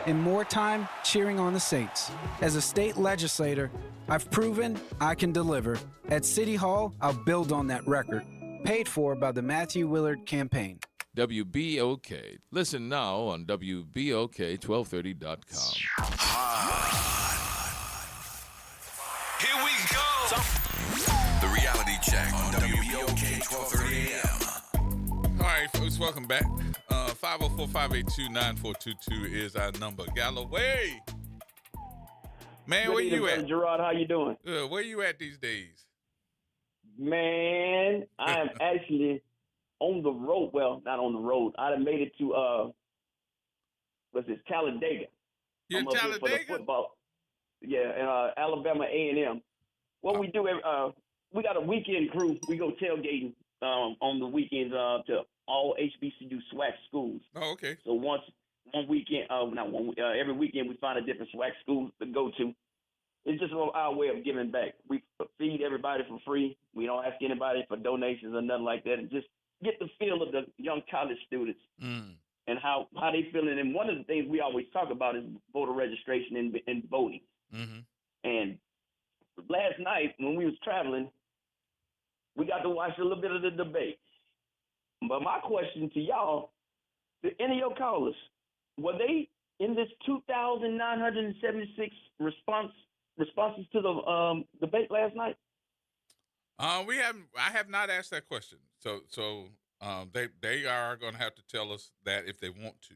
and more time cheering on the Saints. As a state legislator, I've proven I can deliver. At City Hall, I'll build on that record. Paid for by the Matthew Willard campaign. WBOK. Listen now on WBOK1230.com. Here we go. The reality check on WBOK 1230 AM. All right, folks, welcome back. 504-582-9422 is our number. Galloway. Man, where you at? Gerod, how you doing? Good. Where you at these days? Man, I am actually on the road. Well, not on the road. I done made it to what's this, Talladega. You're I'm up here for the Talladega? football. Yeah, Alabama A&M. What we do, we got a weekend crew. We go tailgating on the weekends to all HBCU SWAC schools. Oh, okay. So every weekend we find a different SWAC school to go to. It's just our way of giving back. We feed everybody for free. We don't ask anybody for donations or nothing like that. And just get the feel of the young college students and how they feeling. And one of the things we always talk about is voter registration and voting. Mm-hmm. And last night when we was traveling, we got to watch a little bit of the debate. But my question to y'all, to any of your callers, were they in this 2,976 responses to the debate last night? I have not asked that question. So they are going to have to tell us that if they want to.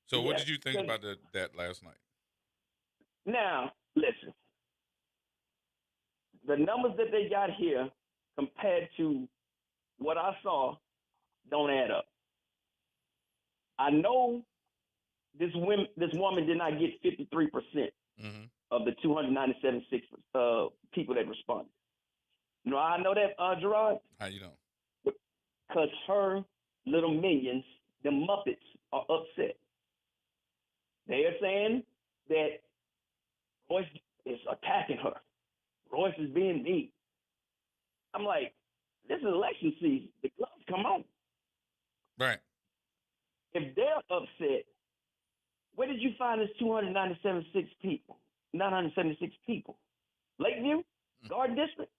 So what did you think about that last night? Now, listen. The numbers that they got here compared to what I saw don't add up. I know this woman did not get 53% of the 297 people that responded. You know how I know that, Gerard? How you know? Because her little minions, the Muppets, are upset. They are saying that Royce is attacking her. Royce is being mean. I'm like, this is election season. The gloves come on. Right. If they're upset, where did you find this 976 people? Lakeview? Garden District?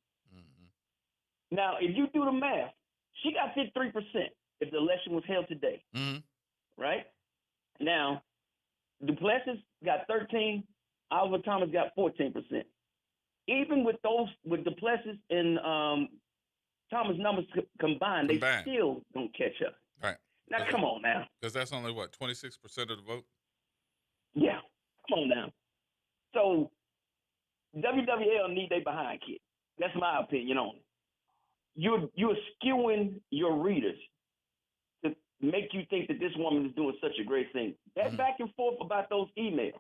Now, if you do the math, she got 53% if the election was held today. Right? Now, Duplessis got 13, Oliver Thomas got 14%. Even with Duplessis and Thomas numbers combined, they still don't catch up. Right. Now, come on now. Because that's only, 26% of the vote? Yeah. Come on now. So, WWL need they behind kid. That's my opinion on it. You're skewing your readers to make you think that this woman is doing such a great thing. That back and forth about those emails.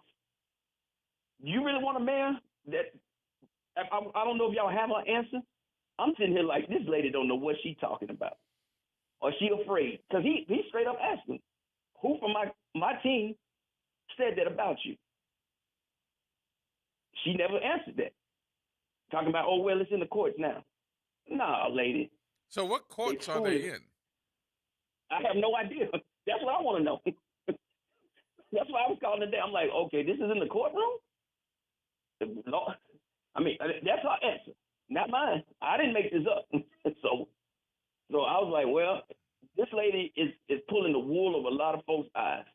You really want a man that I don't know if y'all have her answer. I'm sitting here like, this lady don't know what she's talking about. Or she afraid. Because he straight up asked me, who from my team said that about you? She never answered that. Talking about, oh, well, it's in the courts now. Nah, lady. So what courts are they in? I have no idea. That's what I want to know. That's why I was calling today. I'm like, okay, this is in the courtroom? I mean, that's her answer, not mine. I didn't make this up. So I was like, well, this lady is pulling the wool over a lot of folks' eyes.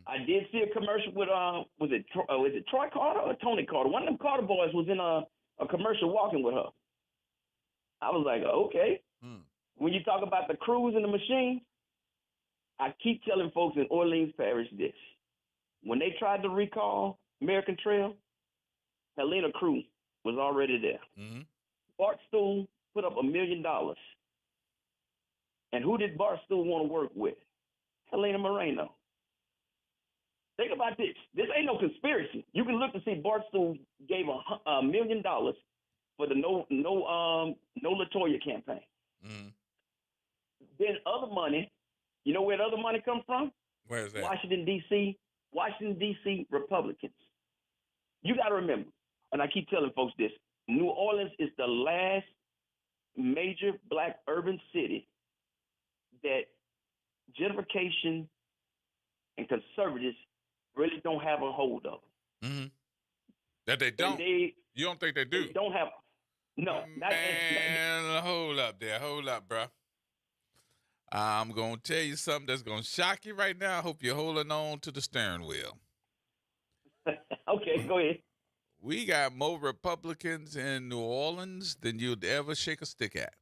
I did see a commercial with was it Troy Carter or Tony Carter? One of them Carter boys was in a commercial walking with her. I was like, okay. When you talk about the crews and the machines, I keep telling folks in Orleans Parish this. When they tried to recall American Trail, Helena Cruz was already there. Barstool put up $1 million. And who did Barstool want to work with? Helena Moreno. Think about this. This ain't no conspiracy. You can look to see Barstool gave $1 million for the no LaToya campaign. Then other money, you know where the other money comes from? Where's that? Washington, D.C. Republicans. You got to remember, and I keep telling folks this, New Orleans is the last major black urban city that gentrification and conservatives really don't have a hold of. Mm-hmm. That they don't? You don't think they do? They don't have. No. Man, hold up there. Hold up, bro. I'm going to tell you something that's going to shock you right now. I hope you're holding on to the steering wheel. Okay, go ahead. We got more Republicans in New Orleans than you'd ever shake a stick at.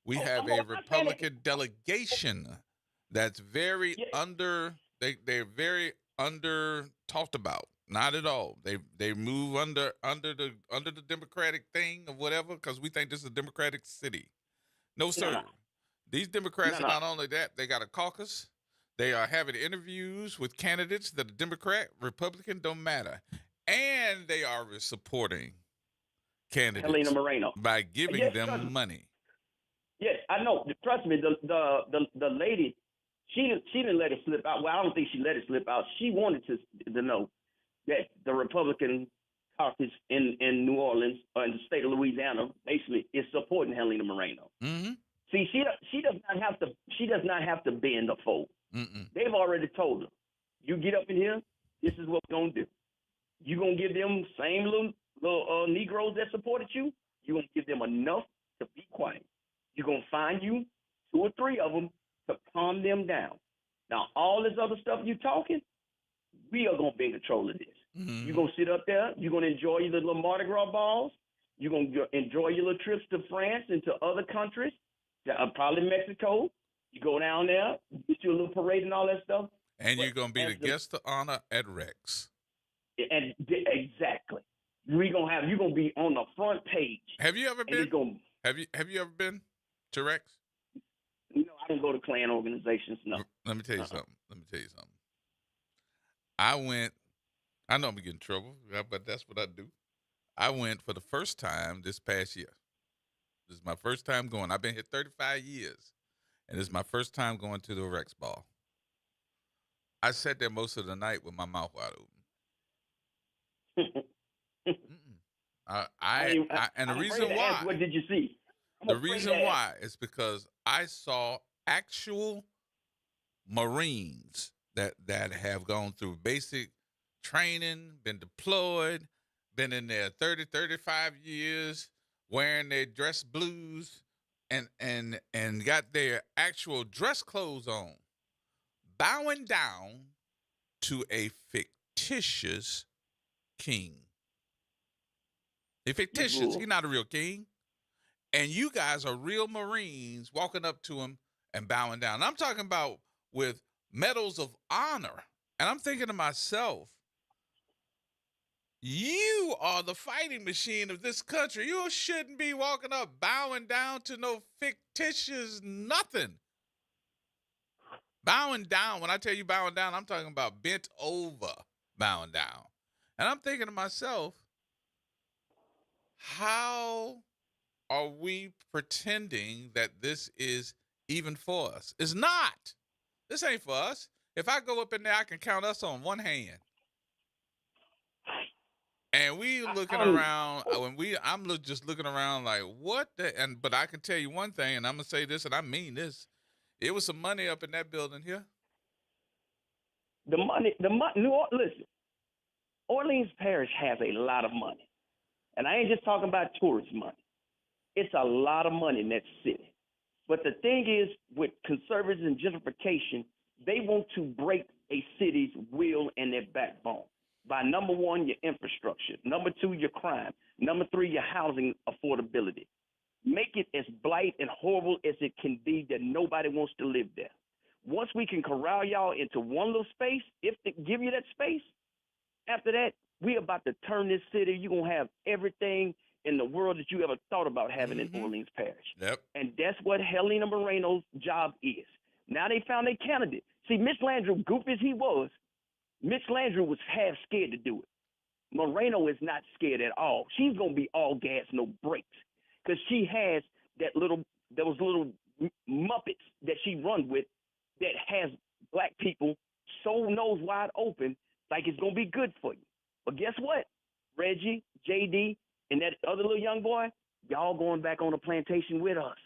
We have a Republican delegation that's very they're very under talked about. Not at all. They move under the Democratic thing or whatever because we think this is a Democratic city. No, sir. No. These Democrats are not only that, they got a caucus. They are having interviews with candidates that are Democrat, Republican, don't matter. And they are supporting candidates Helena Moreno by giving them money. Yes, I know. Trust me, the lady, she didn't let it slip out. Well, I don't think she let it slip out. She wanted to know that the Republican caucus in New Orleans or in the state of Louisiana basically is supporting Helena Moreno. Mm-hmm. See, she does not have to bend or fold. Mm-mm. They've already told her, you get up in here, this is what we're gonna do. You're gonna give them same little Negroes that supported you. You're gonna give them enough to be quiet. You're gonna find you 2 or 3 of them to calm them down. Now, all this other stuff you talking, we are gonna be in control of this. Mm-hmm. You're gonna sit up there. You're gonna enjoy your little Mardi Gras balls. You're gonna enjoy your little trips to France and to other countries, probably Mexico. You go down there, get you a little parade and all that stuff. And you're gonna be the guest of honor at Rex. And exactly, you're gonna be on the front page. Have you ever been? Have you ever been to Rex? No, I don't go to Klan organizations. No. Let me tell you something. I went. I know I'm gonna get in trouble, but that's what I do. I went for the first time this past year. This is my first time going. I've been here 35 years, and this is my first time going to the Rex ball. I sat there most of the night with my mouth wide open. And the reason why? What did you see? The reason why is because I saw actual Marines that have gone through basic training, been deployed, been in there 30, 35 years, wearing their dress blues and got their actual dress clothes on, bowing down to a fictitious king. A fictitious, he's not a real king. And you guys are real Marines walking up to him and bowing down. And I'm talking about with medals of honor. And I'm thinking to myself, you are the fighting machine of this country. You shouldn't be walking up bowing down to no fictitious nothing. Bowing down, when I tell you bowing down, I'm talking about bent over bowing down. And I'm thinking to myself, how are we pretending that this is even for us? It's not. This ain't for us. If I go up in there, I can count us on one hand. And we looking around just looking around like what but I can tell you one thing, and I'm gonna say this, and I mean this. It was some money up in that building here. The money. Listen, Orleans Parish has a lot of money, and I ain't just talking about tourist money. It's a lot of money in that city. But the thing is, with conservatives and gentrification, they want to break a city's will and their backbone by, number one, your infrastructure, number 2, your crime, number 3, your housing affordability. Make it as blight and horrible as it can be that nobody wants to live there. Once we can corral y'all into one little space, if they give you that space, after that, we about to turn this city. You're going to have everything in the world that you ever thought about having in Orleans Parish. Yep. And that's what Helena Moreno's job is. Now they found a candidate. See, Mitch Landrieu, goofy as he was, Mitch Landrieu was half scared to do it. Moreno is not scared at all. She's going to be all gas, no brakes, because she has those little Muppets that she run with that has black people so nose wide open, like it's gonna be good for you. But guess what? Reggie, JD, and that other little young boy, y'all going back on the plantation with us.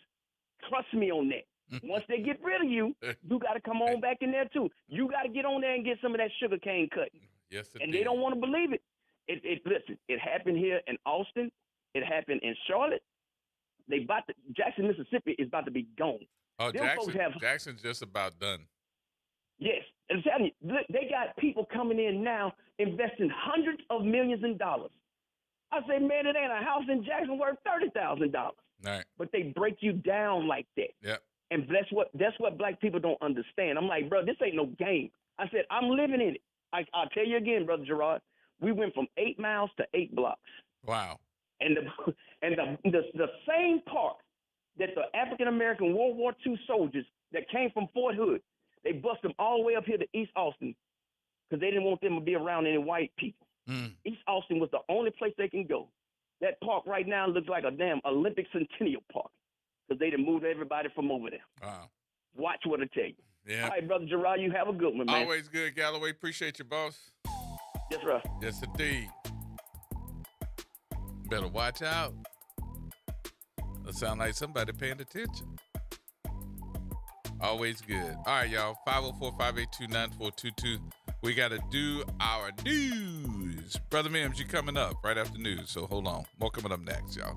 Trust me on that. Once they get rid of you, you got to come on back in there too. You got to get on there and get some of that sugar cane cutting. Yes, and they don't want to believe it. Listen, it happened here in Austin. It happened in Charlotte. Jackson, Mississippi is about to be gone. Oh, Them folks Jackson's just about done. Yes. And I'm telling you, they got people coming in now investing hundreds of millions in dollars. I say, man, it ain't a house in Jackson worth $30,000. Right. But they break you down like that. Yep. And that's what black people don't understand. I'm like, bro, this ain't no game. I said, I'm living in it. I'll tell you again, Brother Gerard, we went from 8 miles to 8 blocks. Wow. And the same park that the African-American World War II soldiers that came from Fort Hood, they bust them all the way up here to East Austin because they didn't want them to be around any white people. East Austin was the only place they can go. That park right now looks like a damn Olympic Centennial Park because they done moved everybody from over there. Wow. Watch what I tell you. Yeah. All right, Brother Gerard, you have a good one, man. Always good, Galloway. Appreciate you, boss. Yes, sir. Yes, indeed. Better watch out. That sound like somebody paying attention. Always good. All right, y'all. 504-582-9422. We got to do our news. Brother Mims, you coming up right after news, so hold on. More coming up next, y'all.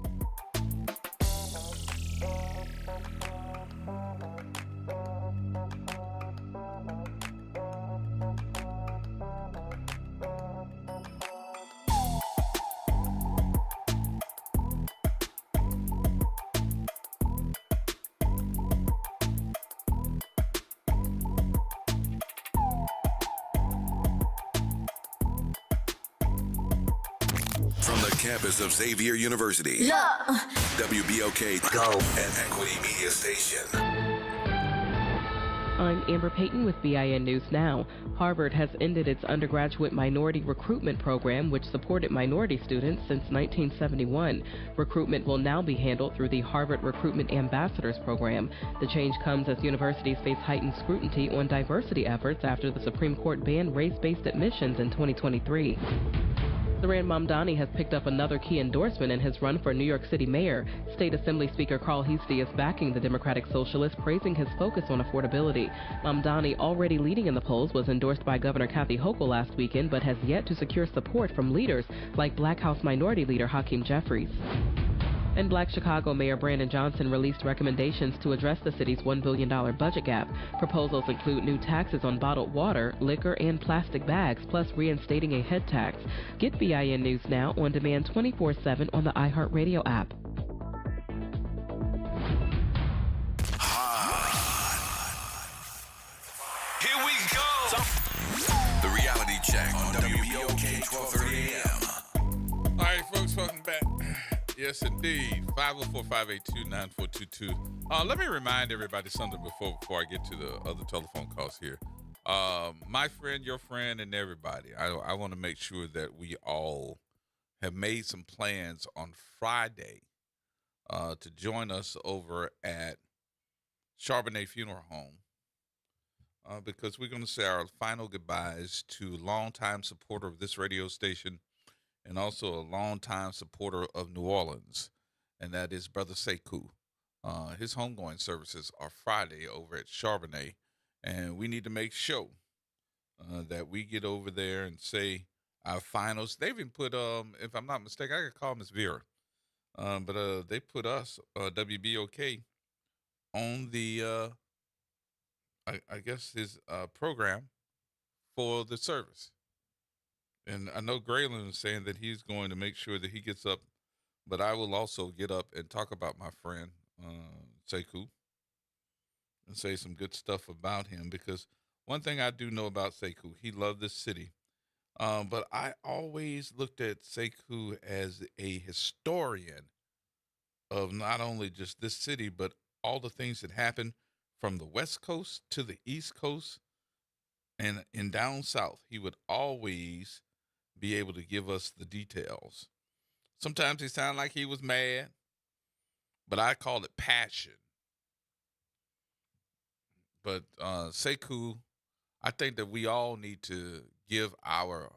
From the campus of Xavier University, WBOK Go and Equity Media Station. I'm Amber Payton with BIN News Now. Harvard has ended its undergraduate minority recruitment program, which supported minority students since 1971. Recruitment will now be handled through the Harvard Recruitment Ambassadors Program. The change comes as universities face heightened scrutiny on diversity efforts after the Supreme Court banned race-based admissions in 2023. Saran Mamdani has picked up another key endorsement in his run for New York City mayor. State Assembly Speaker Carl Heastie is backing the Democratic Socialist, praising his focus on affordability. Mamdani, already leading in the polls, was endorsed by Governor Kathy Hochul last weekend, but has yet to secure support from leaders like Black House Minority Leader Hakeem Jeffries. And Black Chicago Mayor Brandon Johnson released recommendations to address the city's $1 billion budget gap. Proposals include new taxes on bottled water, liquor, and plastic bags, plus reinstating a head tax. Get BIN News Now on demand 24/7 on the iHeartRadio app. Here we go. The reality check on WBOK 1230 AM. All right, folks, welcome back. Yes, indeed. 504-582-9422. Let me remind everybody something before I get to the other telephone calls here. My friend, your friend, and everybody, I want to make sure that we all have made some plans on Friday to join us over at Charbonnet Funeral Home because we're going to say our final goodbyes to longtime supporter of this radio station and also a longtime supporter of New Orleans, and that is Brother Sekou. His homegoing services are Friday over at Charbonnet, and we need to make sure that we get over there and say our finals. They even put, if I'm not mistaken, I could call Miss Vera, but they put us, WBOK, on the, I guess his program for the service. And I know Graylin is saying that he's going to make sure that he gets up, but I will also get up and talk about my friend, Sekou, and say some good stuff about him, because one thing I do know about Sekou, he loved this city. But I always looked at Sekou as a historian of not only just this city, but all the things that happened from the West Coast to the East Coast and down South. He would always be able to give us the details. Sometimes he sounded like he was mad, but I call it passion. But Sekou I think that we all need to give our,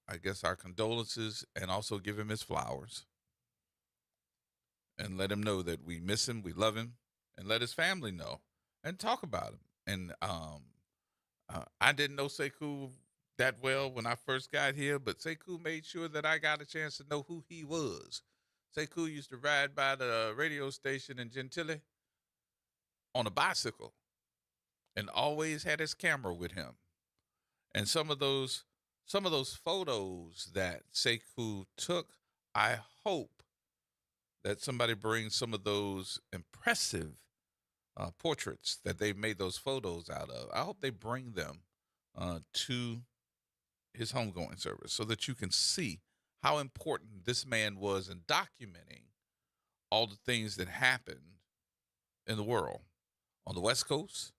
I guess, our condolences and also give him his flowers and let him know that we miss him, we love him, and let his family know and talk about him. And I didn't know Sekou that well when I first got here, but Sekou made sure that I got a chance to know who he was. Sekou used to ride by the radio station in Gentilly on a bicycle and always had his camera with him. And some of those photos that Sekou took, I hope that somebody brings some of those impressive portraits that they made those photos out of. I hope they bring them to his homegoing service so that you can see how important this man was in documenting all the things that happened in the world on the West Coast,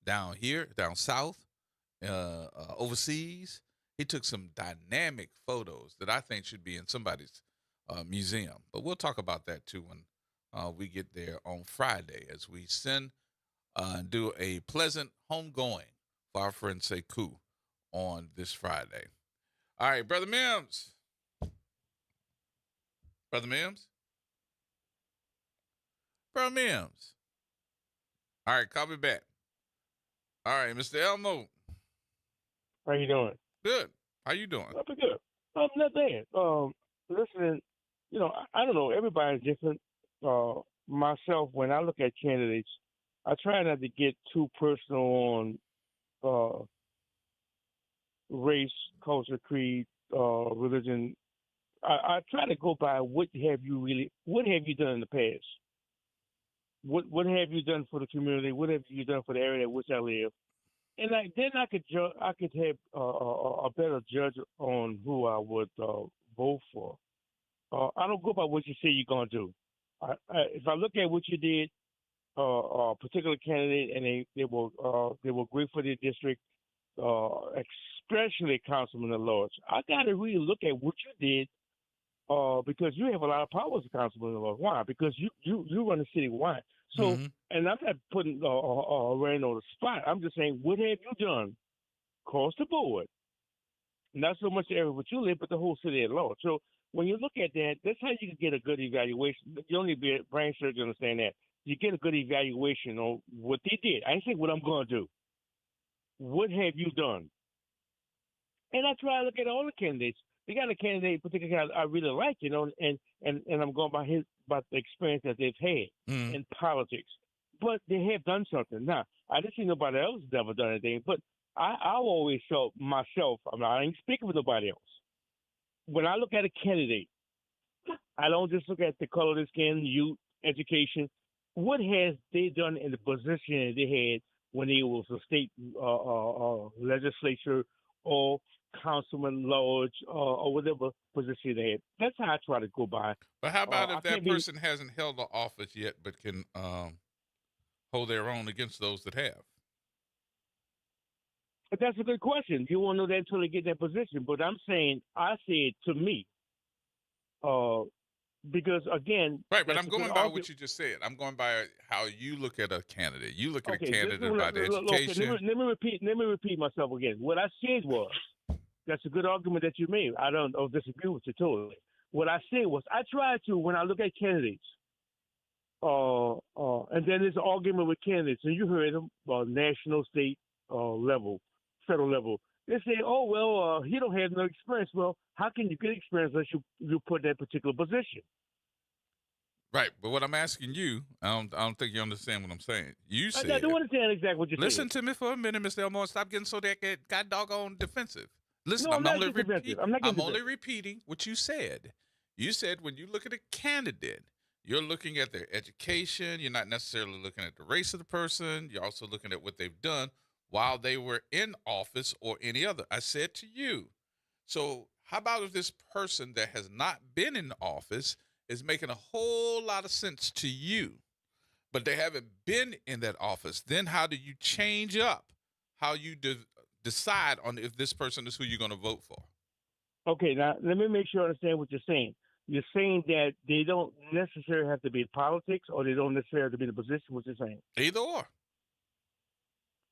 down here, down south, overseas. He took some dynamic photos that I think should be in somebody's museum. But we'll talk about that too when we get there on Friday as we send and do a pleasant homegoing for our friend Sekou on this Friday. All right, Brother Mims. Brother Mims? Brother Mims. All right, call me back. All right, Mr. Elmo. How you doing? Good. How you doing? I'm pretty good. Not bad. Listening, I don't know. Everybody's different. Myself, when I look at candidates, I try not to get too personal on race, culture, creed, religion. I try to go by what have you done in the past? What have you done for the community? What have you done for the area in which I live? And then I could have a better judge on who I would vote for. I don't go by what you say you're gonna do. If I look at what you did, a particular candidate, and they were great for their district, especially Councilman at Large. I got to really look at what you did because you have a lot of power as a Councilman at Large. Why? Because you run the city wide. So, and I'm not putting Rand on the spot. I'm just saying, what have you done across the board? Not so much the area where you live, but the whole city at large. So when you look at that, that's how you can get a good evaluation. You don't need to be a brain surgeon to understand that. You get a good evaluation on what they did. I ain't saying what I'm going to do. What have you done? And I try to look at all the candidates. They got a candidate, particularly I really like, and I'm going by the experience that they've had in politics. But they have done something. Now, I didn't see nobody else has ever done anything, but I always felt myself, I ain't speaking with nobody else. When I look at a candidate, I don't just look at the color of their skin, youth, education. What has they done in the position that they had when they was a state legislature or councilman lodge or whatever position they had? That's how I try to go by. But how about if that person hasn't held the office yet but can hold their own against those that have? But that's a good question. You won't know that until they get that position. But I'm saying, I say it to me. Because again, right. But I'm going by what you just said. I'm going by how you look at a candidate. You look at a candidate by the education. Let me repeat myself again. What I said was, that's a good argument that you made. I don't disagree with you totally. What I said was, I try to, when I look at candidates, and then there's an argument with candidates, and you heard them, national, state level, federal level. They say, oh, well, he don't have no experience. Well, how can you get experience unless you put that particular position? Right, but what I'm asking you, I don't think you understand what I'm saying. You said, I don't understand exactly what you're saying. Listen to me for a minute, Mr. Elmore. Stop getting so that got doggone defensive. Listen, no, I'm only repeating what you said. You said when you look at a candidate, you're looking at their education. You're not necessarily looking at the race of the person. You're also looking at what they've done while they were in office or any other. I said to you, so how about if this person that has not been in office is making a whole lot of sense to you, but they haven't been in that office? Then how do you change up how you decide on if this person is who you're going to vote for? Okay, now let me make sure I understand what you're saying. You're saying that they don't necessarily have to be in politics, or they don't necessarily have to be in a position. What you're saying? Either or.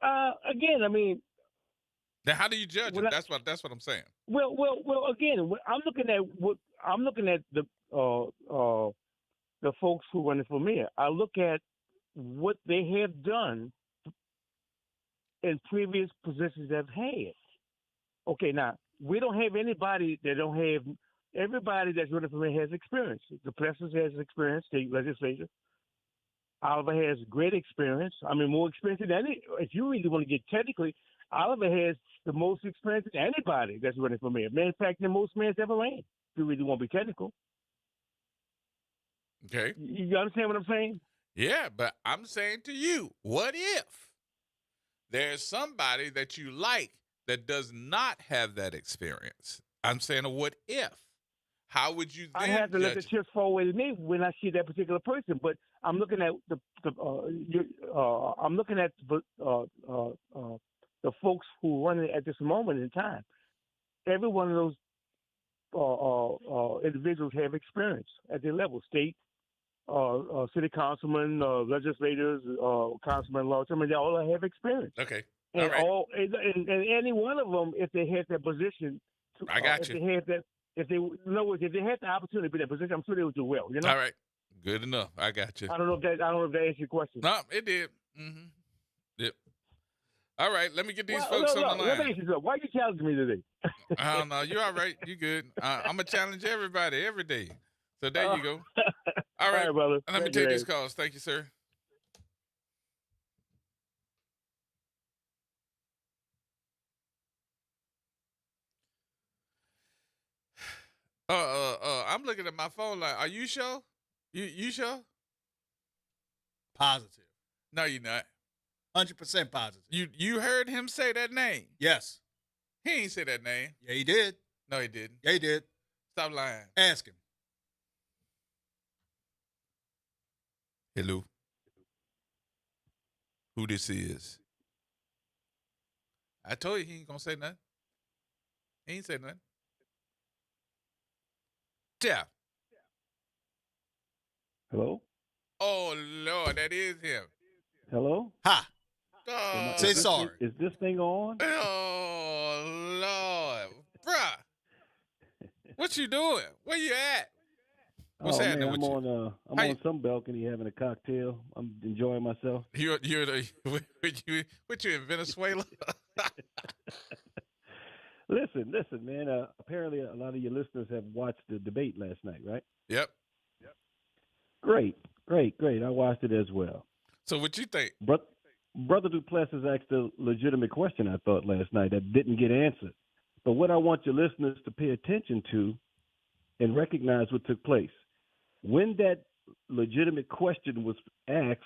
Again, I mean, Now, how do you judge Well, it? That's what I'm saying. well. Again, I'm looking at the folks who running for mayor. I look at what they have done in previous positions they've had. Okay, now we don't have anybody that don't have. Everybody that's running for mayor has experience. The Plessers has experience, state legislature. Oliver has great experience. I mean, more experience than any. If you really want to get technically, Oliver has the most experience than anybody that's running for mayor. Matter of fact, than most mayors ever ran. If you really want to be technical. Okay. You understand what I'm saying? Yeah, but I'm saying to you, what if there's somebody that you like that does not have that experience? I'm saying, what if? How would you then I have to let the judge it? chips fall away to me when I see that particular person. But I'm looking at I'm looking at the folks who run it at this moment in time. Every one of those individuals have experience at their level, state, city councilmen, legislators, councilmen, law. I mean, they all have experience. Okay. And all right. and any one of them, if they had that position, I got if you. they had that, if they, in other words, if they had the opportunity to be in that position, I'm sure they would do well. You know. All right. Good enough. I got you. I don't know if that answers your question. No, it did. Mm-hmm. Yep. All right. Let me get these Well, folks no, on the let me line. ask you something. Why you challenging me today? I don't know. You're all right. You good. I'm going to challenge everybody every day. So there you go. All right, brother. Let me Thank take you, these Ed. calls. Thank you, sir. I'm looking at my phone like, are you sure? You sure? Positive. No, you're not. 100% positive. You heard him say that name? Yes. He ain't say that name. Yeah, he did. No, he didn't. Yeah, he did. Stop lying. Ask him. Hello. Who this is? I told you he ain't gonna say nothing. He ain't say nothing. Jeff. Hello? Oh, Lord, that is him. Hello? Ha. Oh, Say sorry. Is this thing on? Oh, Lord. Bruh. What you doing? Where you at? What's oh happening man, with I'm you? on How on some balcony having a cocktail. I'm enjoying myself. You're what you in Venezuela? Listen, man. Apparently, a lot of your listeners have watched the debate last night, right? Yep. Great. I watched it as well. So what you think? Brother Duplessis asked a legitimate question, I thought, last night that didn't get answered. But what I want your listeners to pay attention to and recognize what took place. When that legitimate question was asked,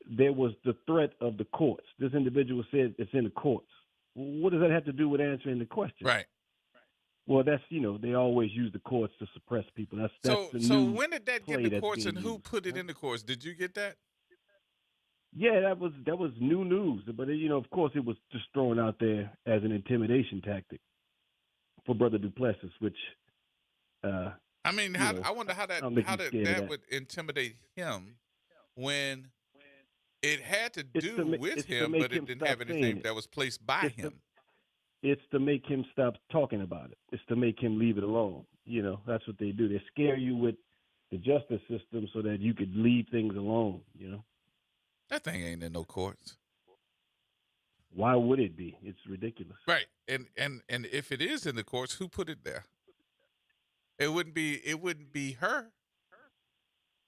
there was the threat of the courts. This individual said it's in the courts. What does that have to do with answering the question? Right. Well, that's, they always use the courts to suppress people. That's the So new when did that get play in the that's courts being and who used. put it in the courts? Did you get that? Yeah, that was new news. But, of course, it was just thrown out there as an intimidation tactic for Brother Duplessis, which I mean, I wonder how that would intimidate him when it had to do with him, but it didn't have anything that was placed by him. It's to make him stop talking about it. It's to make him leave it alone. That's what they do. They scare you with the justice system so that you could leave things alone, That thing ain't in no courts. Why would it be? It's ridiculous. Right. And if it is in the courts, who put it there? It wouldn't be her.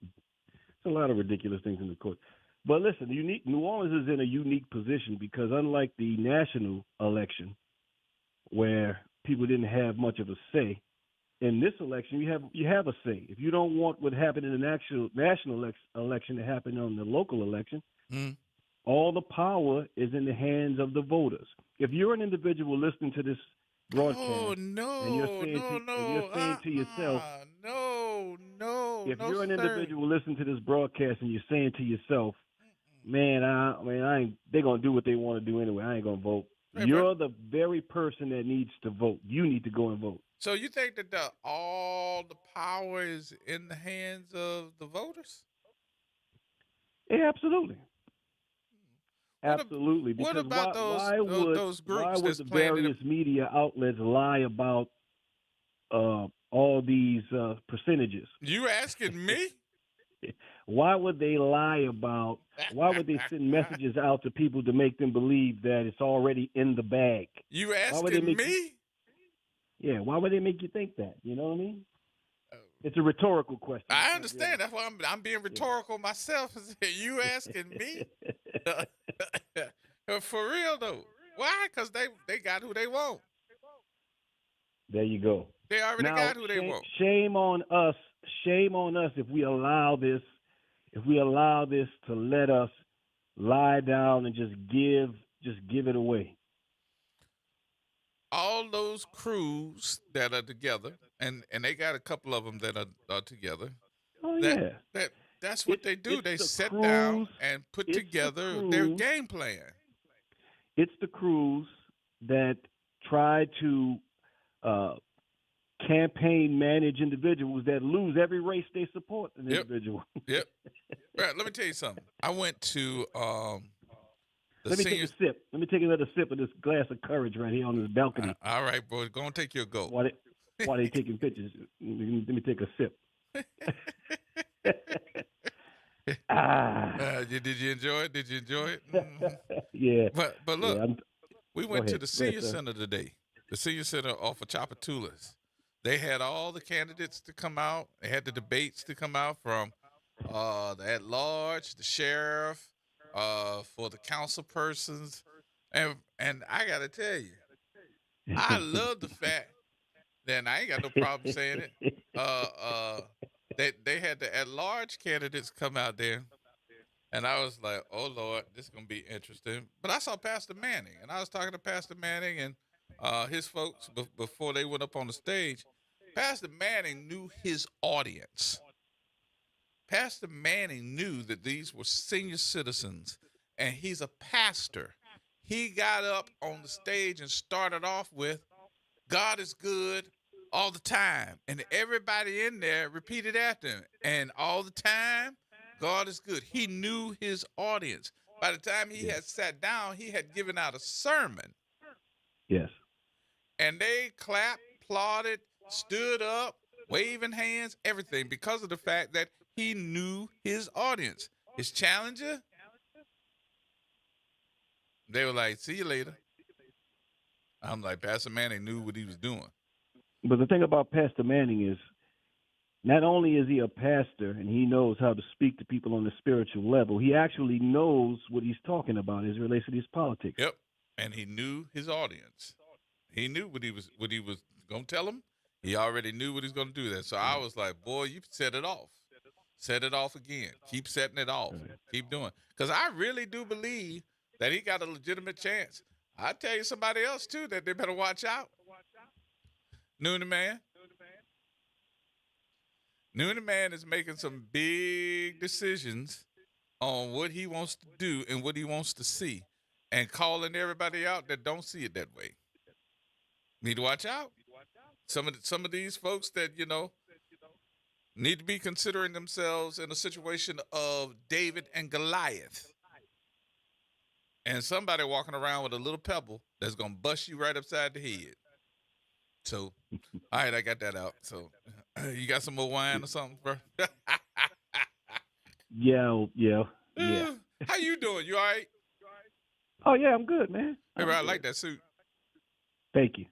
It's a lot of ridiculous things in the court. But listen, New Orleans is in a unique position because unlike the national election, where people didn't have much of a say, in this election you have a say. If you don't want what happened in the national election to happen on the local election, all the power is in the hands of the voters. If you're an individual listening to this broadcast, and you're saying to yourself, if you're an individual listening to this broadcast and you're saying to yourself, they're gonna do what they want to do anyway. I ain't gonna vote. You're the very person that needs to vote. You need to go and vote. So you think that all the power is in the hands of the voters? Yeah, absolutely. What Absolutely. What Because about those why groups would that's the playing in various media outlets lie about all these percentages? You asking me? Why would they lie about? Why would they send messages out to people to make them believe that it's already in the bag? You Why would they asking make me? Yeah, why would they make you think that? You know what I mean? It's a rhetorical question. I understand. That's why I'm being rhetorical myself. You asking me? For real though. Why? Because they got who they want. There you go. They already Now, got who they want. shame on us. Shame on us if we allow this. If we allow this to let us lie down and just give it away. All those crews that are together, and they got a couple of them that are together. Oh That's what they do. They sit crews, down and put together their game plan. It's the crews that try to campaign manage individuals that lose every race they support an individual. Yep. Right, let me tell you something. I went to Let me take a sip. Let me take another sip of this glass of courage right here on this balcony. All right, boy. Go and take your go. While they taking pictures, let me take a sip. Did you enjoy it? Did you enjoy it? Yeah. But look, yeah, we went to the senior center today. The senior center off of Chapatulas. They had all the candidates to come out. They had the debates to come out from the at-large, the sheriff, for the council persons, and I gotta tell you, I love the fact that I ain't got no problem saying it. They had the at-large candidates come out there, and I was like, oh Lord, this is gonna be interesting. But I saw Pastor Manning, and I was talking to Pastor Manning and his folks before they went up on the stage. Pastor Manning knew his audience. Pastor Manning knew that these were senior citizens, and he's a pastor. He got up on the stage and started off with, God is good all the time. And everybody in there repeated after him. And all the time, God is good. He knew his audience. By the time he had sat down, he had given out a sermon. Yes. And they clapped, applauded, stood up, waving hands, everything, because of the fact that he knew his audience. His challenger, they were like, see you later. I'm like, Pastor Manning knew what he was doing. But the thing about Pastor Manning is, not only is he a pastor and he knows how to speak to people on the spiritual level, he actually knows what he's talking about as it relates to these politics. Yep. And he knew his audience. He knew what he was going to tell them. He already knew what he was going to do there. So I was like, boy, you set it off. Set it off again. Keep setting it off. Keep doing. Because I really do believe that he got a legitimate chance. I tell you somebody else, too, that they better watch out. Noonan Man. Noonan Man is making some big decisions on what he wants to do and what he wants to see, and calling everybody out that don't see it that way. Need to watch out. Some of these folks that, need to be considering themselves in a situation of David and Goliath. And somebody walking around with a little pebble that's going to bust you right upside the head. So, all right, I got that out. So, you got some more wine or something, bro? Yeah. How you doing? You all right? Oh, yeah, I'm good, man. Hey, bro, I like that suit. Thank you.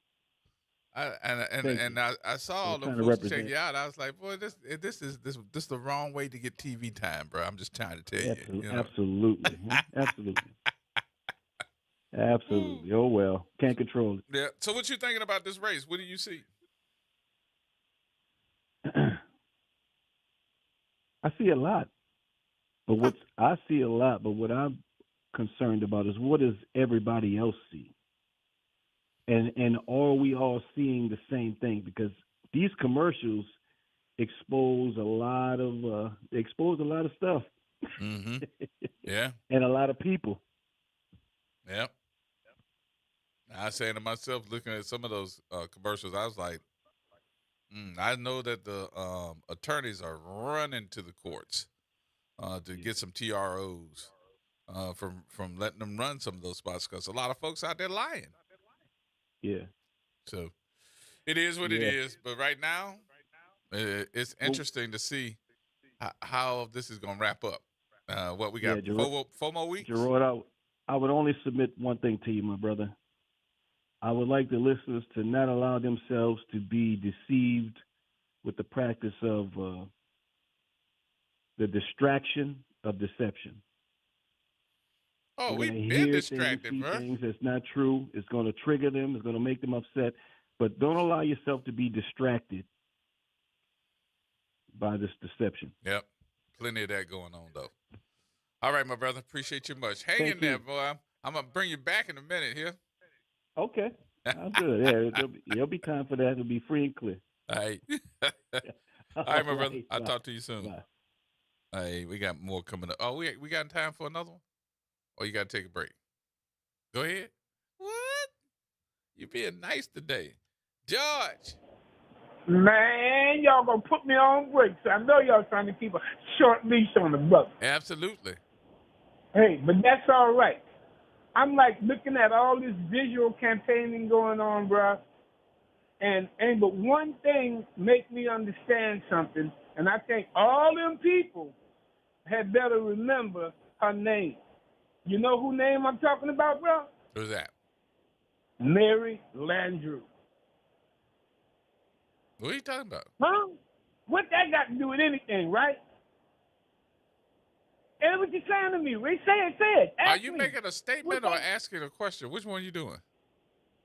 I saw all the folks check you out. I was like, boy, this is the wrong way to get TV time, bro. I'm just trying to tell you. Absolutely. Absolutely. Oh, well. Can't control it. Yeah. So what you thinking about this race? What do you see? I see a lot. But what I'm concerned about is, what does everybody else see? And are we all seeing the same thing? Because these commercials expose a lot of stuff. Mm-hmm. Yeah. And a lot of people. Yep. I was saying to myself, looking at some of those commercials, I was like, I know that the attorneys are running to the courts to get some TROs from letting them run some of those spots because a lot of folks out there lying. Yeah. So it is what it Yeah. is. But right now, it's interesting to see how this is going to wrap up. What we got, four more weeks? Gerard, I would only submit one thing to you, my brother. I would like the listeners to not allow themselves to be deceived with the practice of the distraction of deception. Oh, we've been hear distracted, things, see bro. things that's not true. It's going to trigger them. It's going to make them upset. But don't allow yourself to be distracted by this deception. Yep. Plenty of that going on, though. All right, my brother. Appreciate you much. Hang in there, boy. I'm going to bring you back in a minute here. Okay. I'm good. Yeah, there'll be time for that. It'll be free and clear. All right. All right, my brother. I'll talk to you soon. Bye. Hey, we got more coming up. Oh, we got time for another one? Or you got to take a break? Go ahead. What? You being nice today. George. Man, y'all gonna put me on break. So I know y'all trying to keep a short leash on the brother. Absolutely. Hey, but that's all right. I'm like looking at all this visual campaigning going on, bro. And but one thing make me understand something, and I think all them people had better remember her name. You know who name I'm talking about, bro? Who's that? Mary Landrieu. What are you talking about? Huh? What that got to do with anything, right? And what you saying to me, Ray? Say it. Are you making a statement or asking a question? Which one are you doing?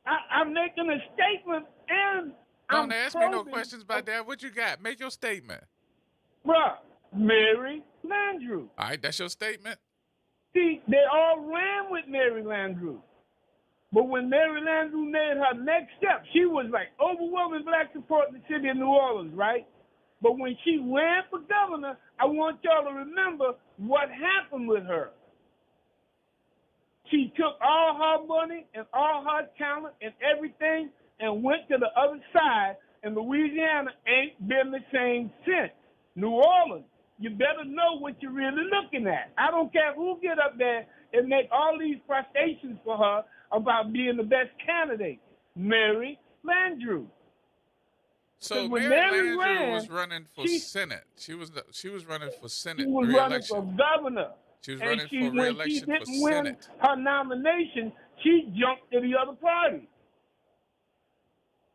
I'm making a statement and Don't ask me no questions about that. What you got? Make your statement. Bruh, Mary Landrieu. All right, that's your statement? See, they all ran with Mary Landrieu. But when Mary Landrieu made her next step, she was like overwhelming black support in the city of New Orleans, right? But when she ran for governor, I want y'all to remember what happened with her. She took all her money and all her talent and everything and went to the other side, and Louisiana ain't been the same since. New Orleans, you better know what you're really looking at. I don't care who get up there and make all these prestations for her about being the best candidate. Mary Landrieu. So when Mary Landrieu ran, was running for Senate. She was running for Senate she was running for governor. She was and running she, for re-election when for she didn't win Senate. her nomination, she jumped to the other party.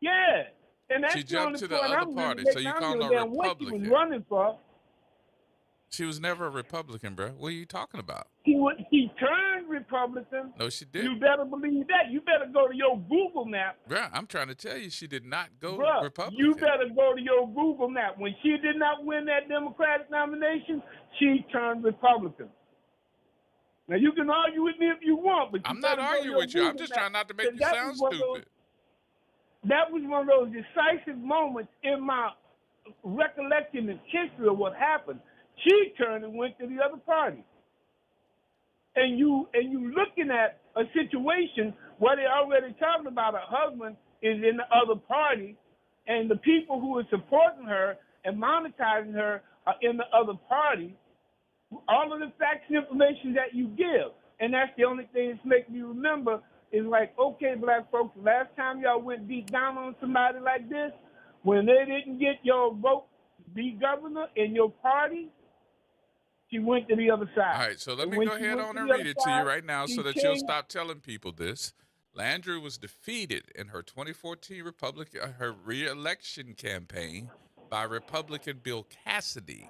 Yeah. And that's She jumped to the point other I'm party. really So you making. call her I don't give a damn what she Republican. was running for. She was never a Republican, bro. What are you talking about? He turned Republican. No, she didn't. You better believe that. You better go to your Google map. Bruh, I'm trying to tell you, she did not go Republican. You better go to your Google map. When she did not win that Democratic nomination, she turned Republican. Now, you can argue with me if you want, but I'm not arguing with you. I'm just trying not to make you sound stupid. That was one of those decisive moments in my recollection and history of what happened. She turned and went to the other party. And you looking at a situation where they already talking about her husband is in the other party, and the people who are supporting her and monetizing her are in the other party. All of the facts and information that you give, and that's the only thing that's making me remember is like, okay, black folks, last time y'all went deep down on somebody like this, when they didn't get your vote to be governor in your party, she went to the other side. All right, so let me go ahead on and read it to you right now so that you'll stop telling people this. Landrieu was defeated in her 2014 her re-election campaign by Republican Bill Cassidy,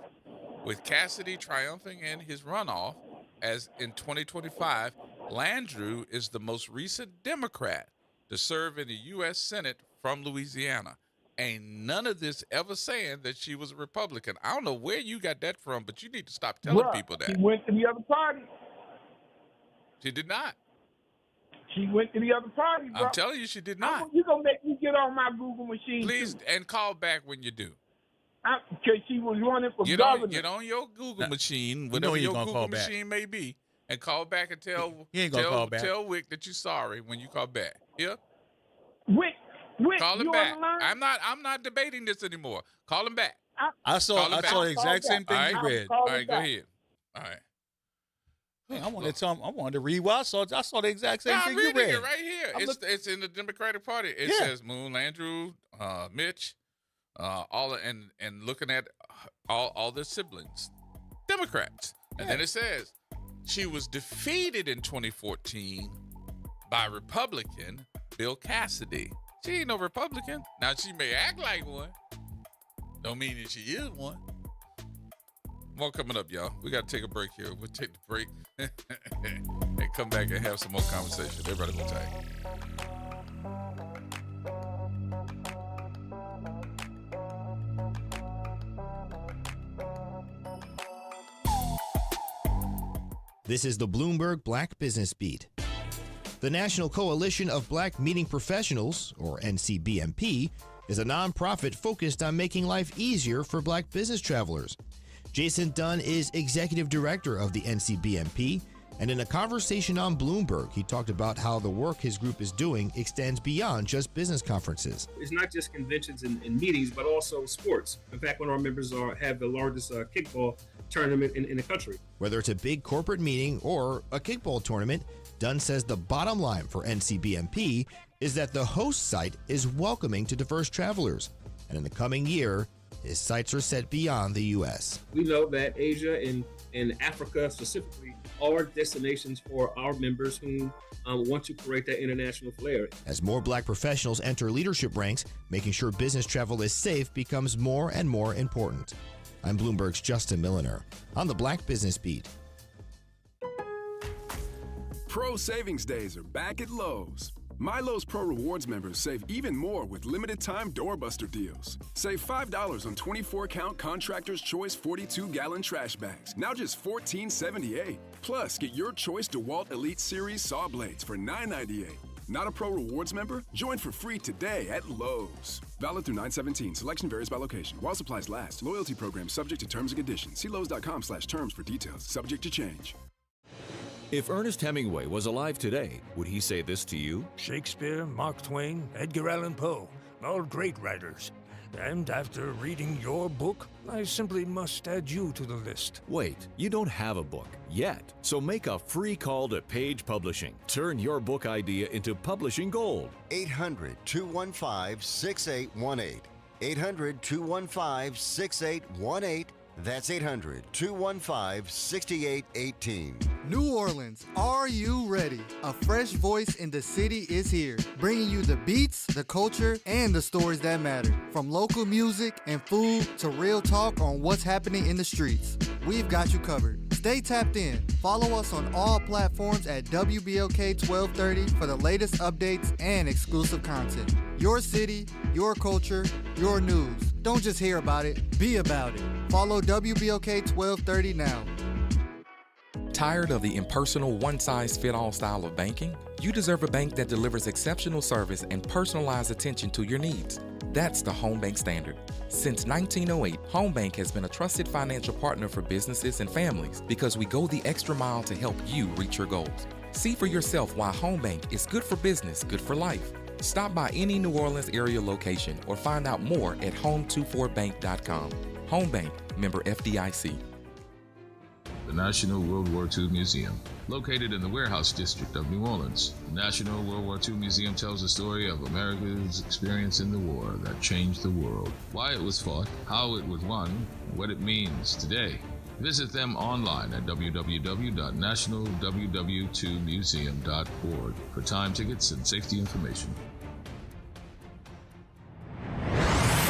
with Cassidy triumphing in his runoff. As in 2025, Landrieu is the most recent Democrat to serve in the U.S. Senate from Louisiana. Ain't none of this ever saying that she was a Republican. I don't know where you got that from, but you need to stop telling people that. She went to the other party. She did not. She went to the other party, bro. I'm telling you, she did not. You're going to make me get on my Google machine, Please, too. and call back when you do. Because she was running for governor. Get on your Google machine, whatever your Google machine may be, and call back and tell tell Wick that you're sorry when you call back. Yeah? Wick, call him back. I'm not debating this anymore. Call him back. I saw the exact same thing you read. All right, go ahead. All right. Man, I wanted to read what I saw. I saw the exact same thing you read. It right here. It's in the Democratic Party. It says Moon Landrieu, Mitch, and looking at all their siblings, Democrats. And then it says she was defeated in 2014 by Republican Bill Cassidy. She ain't no Republican. Now she may act like one. Don't mean that she is one. More coming up, y'all. We got to take a break here. We'll take the break and come back and have some more conversation. Everybody go tight. This is the Bloomberg Black Business Beat. The National Coalition of Black Meeting Professionals, or NCBMP, is a nonprofit focused on making life easier for black business travelers. Jason Dunn is executive director of the NCBMP, and in a conversation on Bloomberg, he talked about how the work his group is doing extends beyond just business conferences. It's not just conventions and meetings, but also sports. In fact, one of our members have the largest kickball tournament in the country. Whether it's a big corporate meeting or a kickball tournament, Dunn says the bottom line for NCBMP is that the host site is welcoming to diverse travelers. And in the coming year, his sights are set beyond the U.S. We know that Asia and Africa specifically are destinations for our members who want to create that international flair. As more black professionals enter leadership ranks, making sure business travel is safe becomes more and more important. I'm Bloomberg's Justin Milliner on the Black Business Beat. Pro Savings Days are back at Lowe's. My Lowe's Pro Rewards members save even more with limited-time doorbuster deals. Save $5 on 24-count Contractor's Choice 42-gallon trash bags, now just $14.78. Plus, get your choice DeWalt Elite Series saw blades for $9.98. Not a Pro Rewards member? Join for free today at Lowe's. Valid through 9/17. Selection varies by location. While supplies last. Loyalty program subject to terms and conditions. See Lowe's.com/terms for details. Subject to change. If Ernest Hemingway was alive today, would he say this to you? Shakespeare, Mark Twain, Edgar Allan Poe, all great writers. And after reading your book, I simply must add you to the list. Wait, you don't have a book yet, so make a free call to Page Publishing. Turn your book idea into publishing gold. 800-215-6818. 800-215-6818. That's 800-215-6818. New Orleans, are you ready? A fresh voice in the city is here, bringing you the beats, the culture, and the stories that matter. From local music and food to real talk on what's happening in the streets. We've got you covered. Stay tapped in. Follow us on all platforms at WBOK 1230 for the latest updates and exclusive content. Your city, your culture, your news. Don't just hear about it, be about it. Follow WBOK 1230 now. Tired of the impersonal, one-size-fit-all style of banking? You deserve a bank that delivers exceptional service and personalized attention to your needs. That's the Home Bank Standard. Since 1908, Home Bank has been a trusted financial partner for businesses and families because we go the extra mile to help you reach your goals. See for yourself why Home Bank is good for business, good for life. Stop by any New Orleans area location or find out more at home24bank.com. Home Bank, member FDIC. The National World War II Museum, located in the Warehouse District of New Orleans. The National World War II Museum tells the story of America's experience in the war that changed the world, why it was fought, how it was won, and what it means today. Visit them online at www.nationalww2museum.org for time tickets and safety information.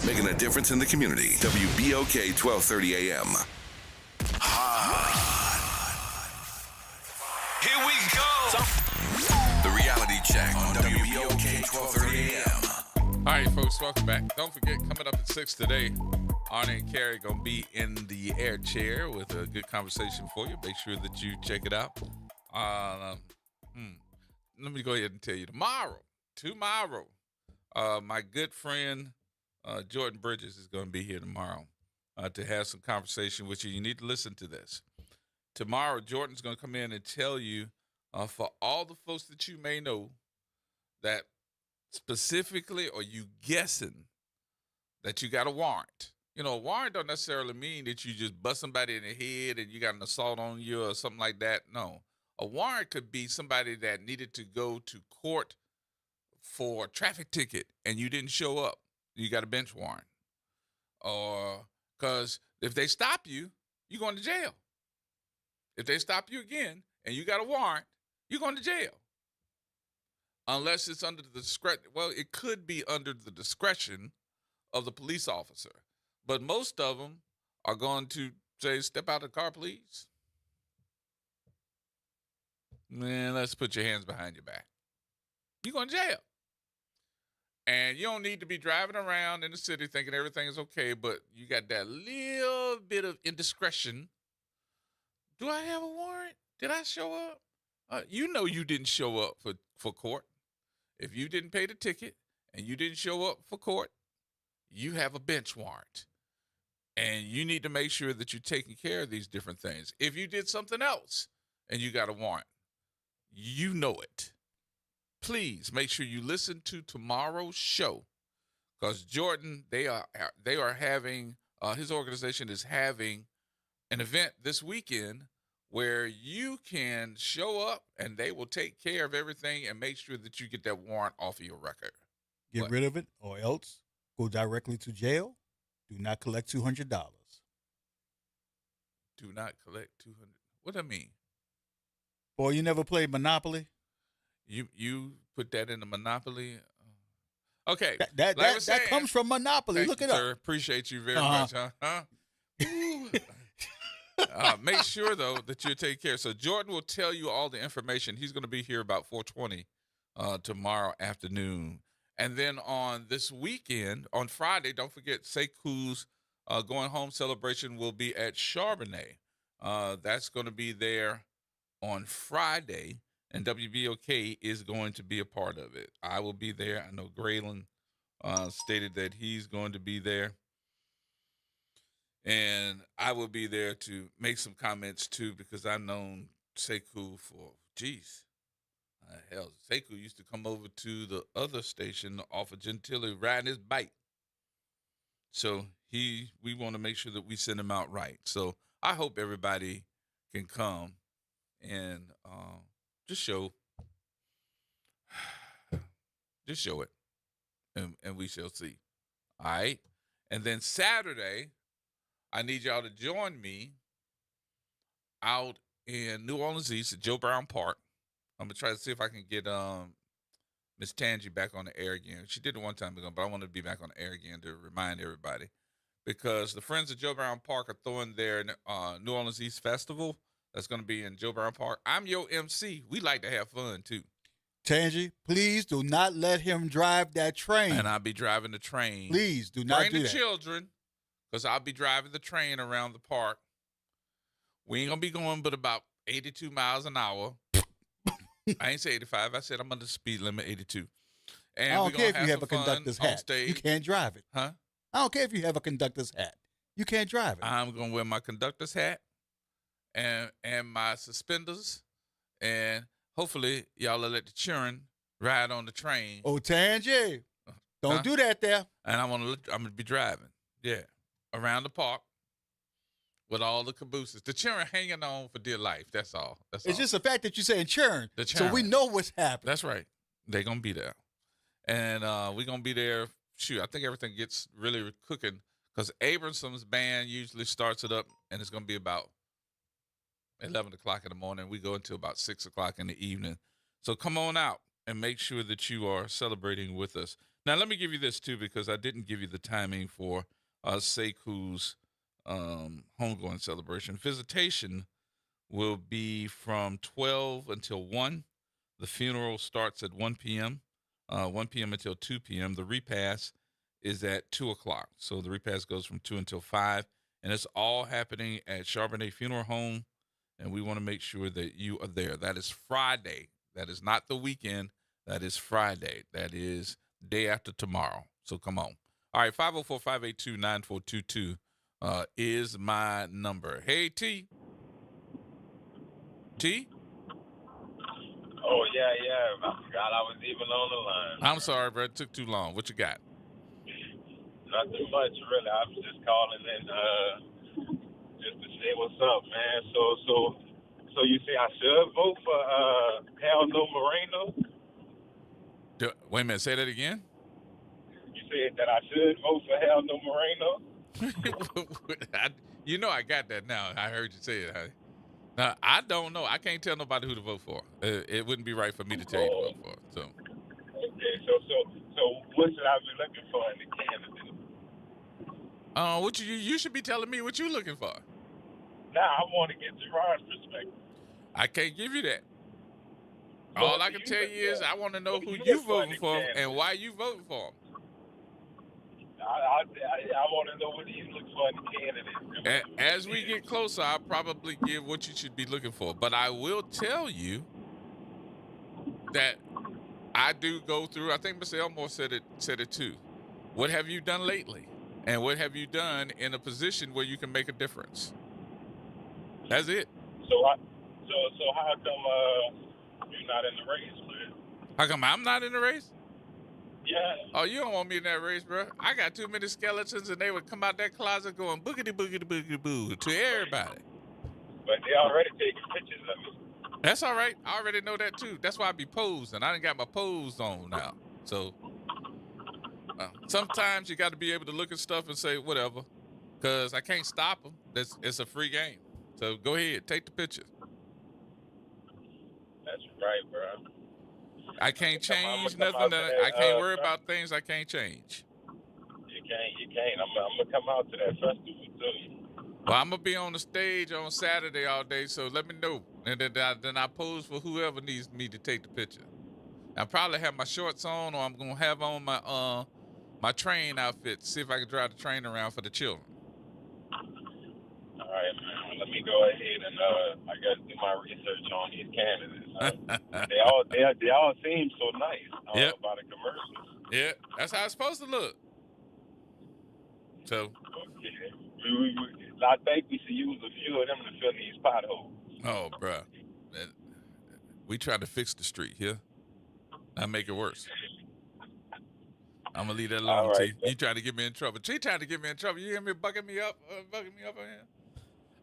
Making a difference in the community. WBOK 1230 AM. Here we go. The reality check on WBOK 1230 AM. All right, folks, welcome back. Don't forget, coming up at 6 today, Arnie and Carrie going to be in the air chair with a good conversation for you. Make sure that you check it out. Let me go ahead and tell you, tomorrow, my good friend Jordan Bridges is going to be here tomorrow to have some conversation with you. You need to listen to this. Tomorrow, Jordan's going to come in and tell you, for all the folks that you may know, that specifically, or you guessing that you got a warrant A warrant don't necessarily mean that you just bust somebody in the head and you got an assault on you or something like that. No. A warrant could be somebody that needed to go to court for a traffic ticket and you didn't show up. You got a bench warrant. Or because if they stop you, you're going to jail. If they stop you again and you got a warrant, you're going to jail. Unless it's under the discretion. Well, it could be under the discretion of the police officer. But most of them are going to say, step out of the car, please. Man, let's put your hands behind your back. You're going to jail. And you don't need to be driving around in the city thinking everything is okay, but you got that little bit of indiscretion. Do I have a warrant? Did I show up? You know you didn't show up for court. If you didn't pay the ticket and you didn't show up for court, you have a bench warrant. And you need to make sure that you're taking care of these different things. If you did something else and you got a warrant, you know it. Please make sure you listen to tomorrow's show because Jordan, they are having, his organization is having an event this weekend where you can show up and they will take care of everything and make sure that you get that warrant off of your record. Get rid of it or else go directly to jail. Do not collect $200. Do not collect $200. What do I mean? Boy, you never played Monopoly? You put that in the Monopoly? Okay. That comes from Monopoly. Look it up. Sir. Appreciate you very much. Make sure, though, that you take care. So Jordan will tell you all the information. He's going to be here about 4:20 tomorrow afternoon. And then on this weekend, on Friday, don't forget Sekou's going home celebration will be at Charbonnet. That's going to be there on Friday, and WBOK is going to be a part of it. I will be there. I know Graylin stated that he's going to be there. And I will be there to make some comments, too, because I've known Sekou for, hell, Sekou used to come over to the other station off of Gentilly riding his bike. So we want to make sure that we send him out right. So I hope everybody can come and just show it, and we shall see. All right? And then Saturday, I need y'all to join me out in New Orleans East at Joe Brown Park. I'm going to try to see if I can get Miss Tangi back on the air again. She did it one time ago, but I want to be back on the air again to remind everybody. Because the Friends of Joe Brown Park are throwing their New Orleans East Festival. That's going to be in Joe Brown Park. I'm your MC. We like to have fun, too. Tangi, please do not let him drive that train. And I'll be driving the train. Please do not do that. Bring the children, because I'll be driving the train around the park. We ain't going to be going but about 82 miles an hour. I ain't say 85. I said I'm under the speed limit, 82. And I don't care if you have a conductor's hat. You can't drive it. Huh? I don't care if you have a conductor's hat. You can't drive it. I'm going to wear my conductor's hat and my suspenders. And hopefully y'all will let the children ride on the train. Oh, Tangi, don't do that there. And I'm going to be driving, around the park. With all the cabooses. The children hanging on for dear life. That's all. It's just the fact that you're saying churn. So we know what's happening. That's right. They're going to be there. And we're going to be there. Shoot, I think everything gets really cooking because Abramson's band usually starts it up, and it's going to be about 11 o'clock in the morning. We go until about 6 o'clock in the evening. So come on out and make sure that you are celebrating with us. Now, let me give you this, too, because I didn't give you the timing for Sekou's homegoing celebration. Visitation will be from 12 until 1. The funeral starts at 1 p.m., 1 p.m. until 2 p.m. The repast is at 2 o'clock. So the repast goes from 2 until 5. And it's all happening at Charbonnet Funeral Home. And we want to make sure that you are there. That is Friday. That is not the weekend. That is Friday. That is day after tomorrow. So come on. All right, 504-582-9422. Is my number. Hey, T. T? Oh, yeah. I forgot I was even on the line. I'm sorry, bro. It took too long. What you got? No, Not too much, really. I was just calling in just to see what's up, man. So you say I should vote for Hell No Moreno? Wait a minute, say that again? You said that I should vote for Hell No Moreno? You know I got that now. I heard you say it, honey. Now, I don't know. I can't tell nobody who to vote for. It wouldn't be right for me to tell you to vote for. So. Okay, so what should I be looking for in the candidate? What you should be telling me what you looking for. Now I want to get Gerard's perspective. I can't give you that. All I can tell you is I want to know who you voting for and why you voting for him. I want to know what you look for in the candidate. As we get closer, I'll probably give what you should be looking for. But I will tell you that I do go through. I think Mr. Elmore said it too. What have you done lately, and what have you done in a position where you can make a difference? That's it. So how come you're not in the race, man? How come I'm not in the race? Yeah. Oh, you don't want me in that race, bro. I got too many skeletons, and they would come out that closet going boogity boogity boogity boo to everybody. But they already taking pictures of me. That's all right. I already know that too. That's why I be posing. I done got my pose on now. So sometimes you got to be able to look at stuff and say whatever, because I can't stop them. It's a free game. So go ahead, take the picture. That's right, bro. I can't change nothing. I can't worry about things I can't change. You can't. I'm gonna come out to that festival too. Well, I'm gonna be on the stage on Saturday all day, so let me know, and then I pose for whoever needs me to take the picture. I'll probably have my shorts on, or I'm gonna have on my my train outfit. See if I can drive the train around for the children. All right, man. Let me go ahead and I got to do my research on these candidates. They all seem so nice about the commercials. Yeah, that's how it's supposed to look. So. Okay. I think we should use a few of them to fill these potholes. Oh, bro. We try to fix the street here. Not make it worse. I'm going to leave that alone, right, T. You trying to get me in trouble. T trying to get me in trouble. You hear me bugging me up on here?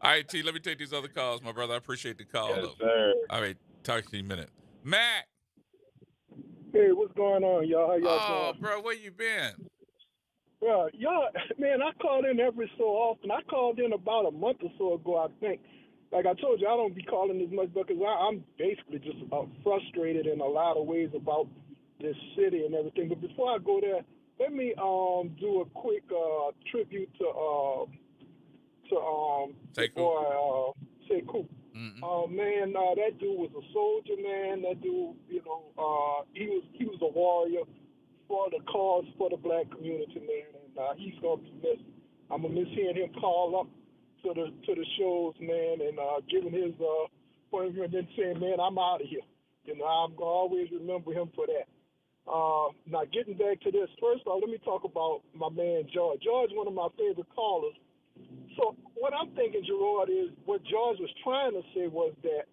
All right, T, let me take these other calls, my brother. I appreciate the call, Yes, though. sir. All right, talk to you in a minute. Matt. Hey, what's going on, y'all? How y'all doing? Oh, bro, where you been? Well, y'all, man, I call in every so often. I called in about a month or so ago, I think. Like I told you, I don't be calling as much because I'm basically just frustrated in a lot of ways about this city and everything. But before I go there, let me do a quick tribute to Sekou. Man, that dude was a soldier, man. That dude, he was a warrior for the cause for the black community, man. And he's gonna be missed. I'm gonna miss hearing him call up to the shows, man, and giving his point of view, and then saying, man, I'm out of here. I'm gonna always remember him for that. Now, getting back to this, first of all, let me talk about my man George. George, one of my favorite callers. So what I'm thinking, Gerard, is what George was trying to say was that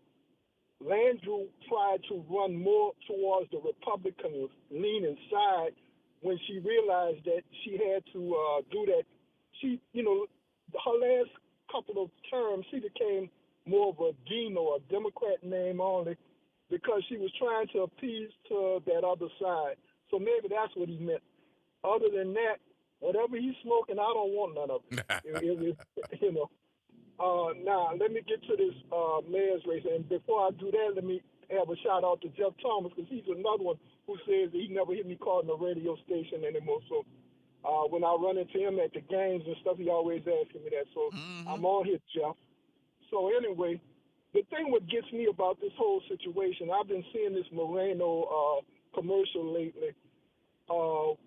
Landrew tried to run more towards the Republican leaning side when she realized that she had to do that. She, her last couple of terms, she became more of a Dean or a Democrat name only because she was trying to appease to that other side. So maybe that's what he meant. Other than that, whatever he's smoking, I don't want none of it. Now, let me get to this mayor's race. And before I do that, let me have a shout out to Jeff Thomas, because he's another one who says that he never hear me calling the radio station anymore. So when I run into him at the games and stuff, he always asking me that. So I'm on here, Jeff. So anyway, the thing what gets me about this whole situation, I've been seeing this Moreno commercial lately,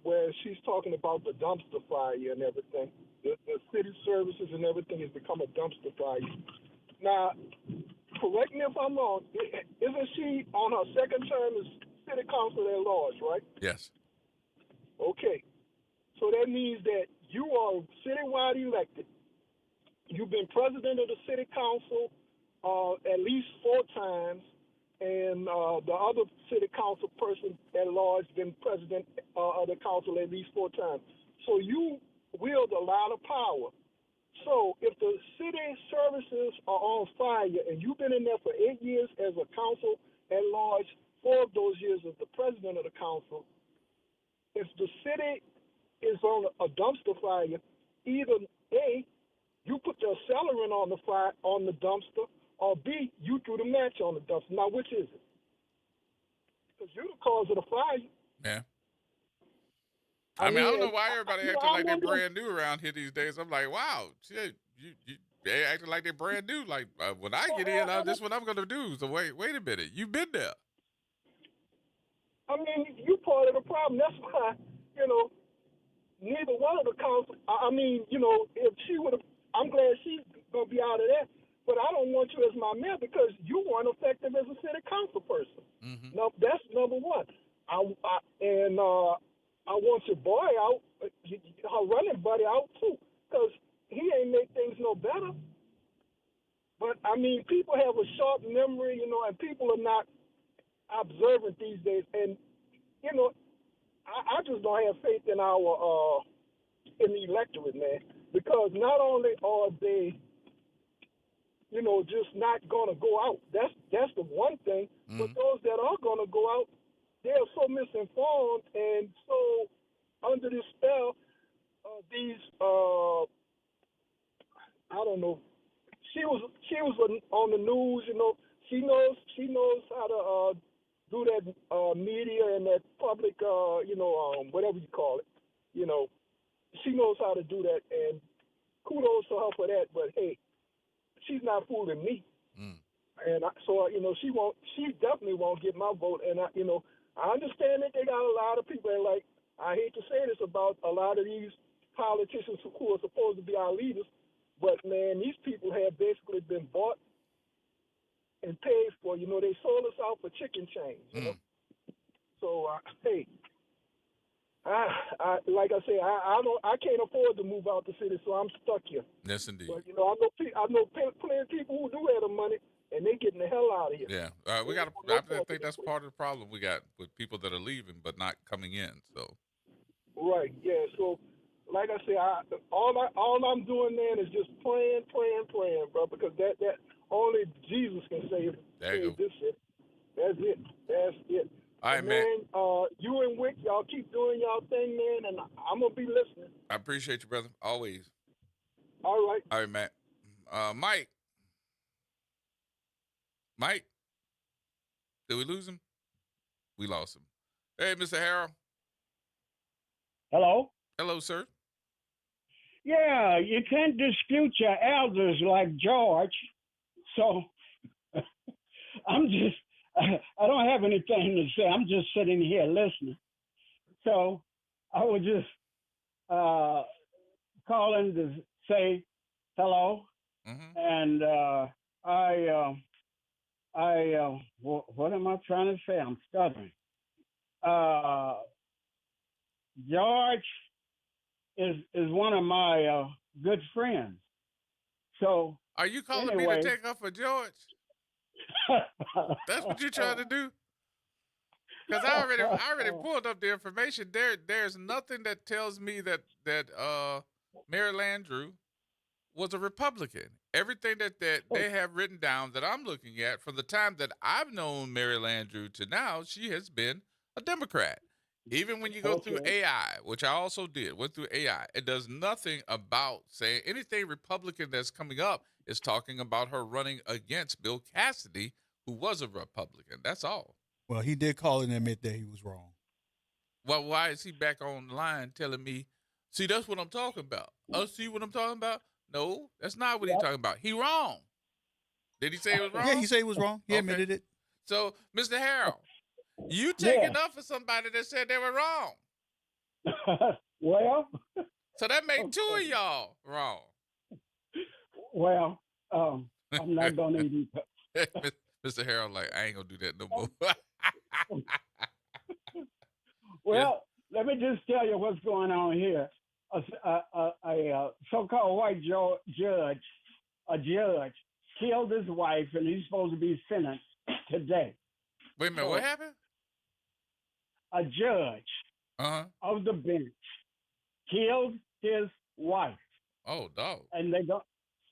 where she's talking about the dumpster fire and everything. The city services and everything has become a dumpster fire. Now, correct me if I'm wrong, isn't she on her second term as city council at large, right? Yes. Okay. So that means that you are citywide elected. You've been president of the city council at least 4 times, and the other city council person at large been president of the council at least 4 times. So you wield a lot of power. So if the city services are on fire and you've been in there for 8 years as a council at large, 4 of those years as the president of the council, if the city is on a dumpster fire, either A, you put the accelerant on the fire on the dumpster, or B, you threw the match on the dumpster. Now, which is it? Because you're the cause of the fire. Yeah. I mean, I don't know why everybody acting like they're brand new around here these days. I'm like, wow, shit, they acting like they're brand new. Like, when I get in, this is what I'm going to do. So wait a minute. You've been there. I mean, you part of the problem. That's why, neither one of the council, if she would have, I'm glad she's going to be out of that. But I don't want you as my mayor because you weren't effective as a city council person. Mm-hmm. No, that's number one. I want your boy out, her running buddy out too, because he ain't make things no better. But I mean, people have a short memory, and people are not observant these days. And I just don't have faith in our in the electorate, man, because not only are they, just not gonna go out. That's the one thing. Mm-hmm. But those that are gonna go out, they're so misinformed and so under this spell of these, I don't know. She was on the news, She knows how to do that media and that public, whatever you call it. She knows how to do that, and kudos to her for that. But hey, she's not fooling me. Mm. And she definitely won't get my vote. And I understand that they got a lot of people, and like, I hate to say this about a lot of these politicians who are supposed to be our leaders, but man, these people have basically been bought and paid for. They sold us out for chicken change. So hey, I like I say, I can't afford to move out the city, so I'm stuck here. Yes, indeed. But I know plenty of people who do have the money, and they getting the hell out of here. Yeah, I think that's part of the problem we got with people that are leaving but not coming in. So. Right. Yeah. So, like I say, all I'm doing, man, is just praying, bro, because that only Jesus can save this shit. That's it. All right, man. You and Wick, y'all keep doing y'all thing, man, and I'm gonna be listening. I appreciate you, brother. Always. All right. All right, Matt. Mike, did we lose him? We lost him. Hey, Mr. Harrell. Hello? Hello, sir. Yeah, you can't dispute your elders like George. So I don't have anything to say. I'm just sitting here listening. So I was just calling to say hello. Mm-hmm. And what am I trying to say? I'm stuttering. George is one of my good friends. So are you calling me to take off for George? That's what you're trying to do? Because I already pulled up the information. There's nothing that tells me that Mary Landrieu was a Republican. Everything that they have written down that I'm looking at from the time that I've known Mary Landrieu to now, she has been a Democrat. Even when you go through AI, which I also went through AI, it does nothing about saying anything Republican that's coming up is talking about her running against Bill Cassidy, who was a Republican. That's all. Well, he did call and admit that he was wrong. Well, why is he back on the line telling me, see, that's what I'm talking about? Oh, see what I'm talking about? No, that's not what he's talking about. He wrong. Did he say he was wrong? Yeah, he said he was wrong. He admitted it. So, Mr. Harrell, you taking up for somebody that said they were wrong. Well. So that makes two of y'all wrong. Well, I'm not going to even. Mr. Harrell, like, I ain't going to do that no more. Well, let me just tell you what's going on here. A so-called white judge, killed his wife, and he's supposed to be sentenced today. Wait a minute, what happened? A judge of the bench killed his wife. Oh, dog. And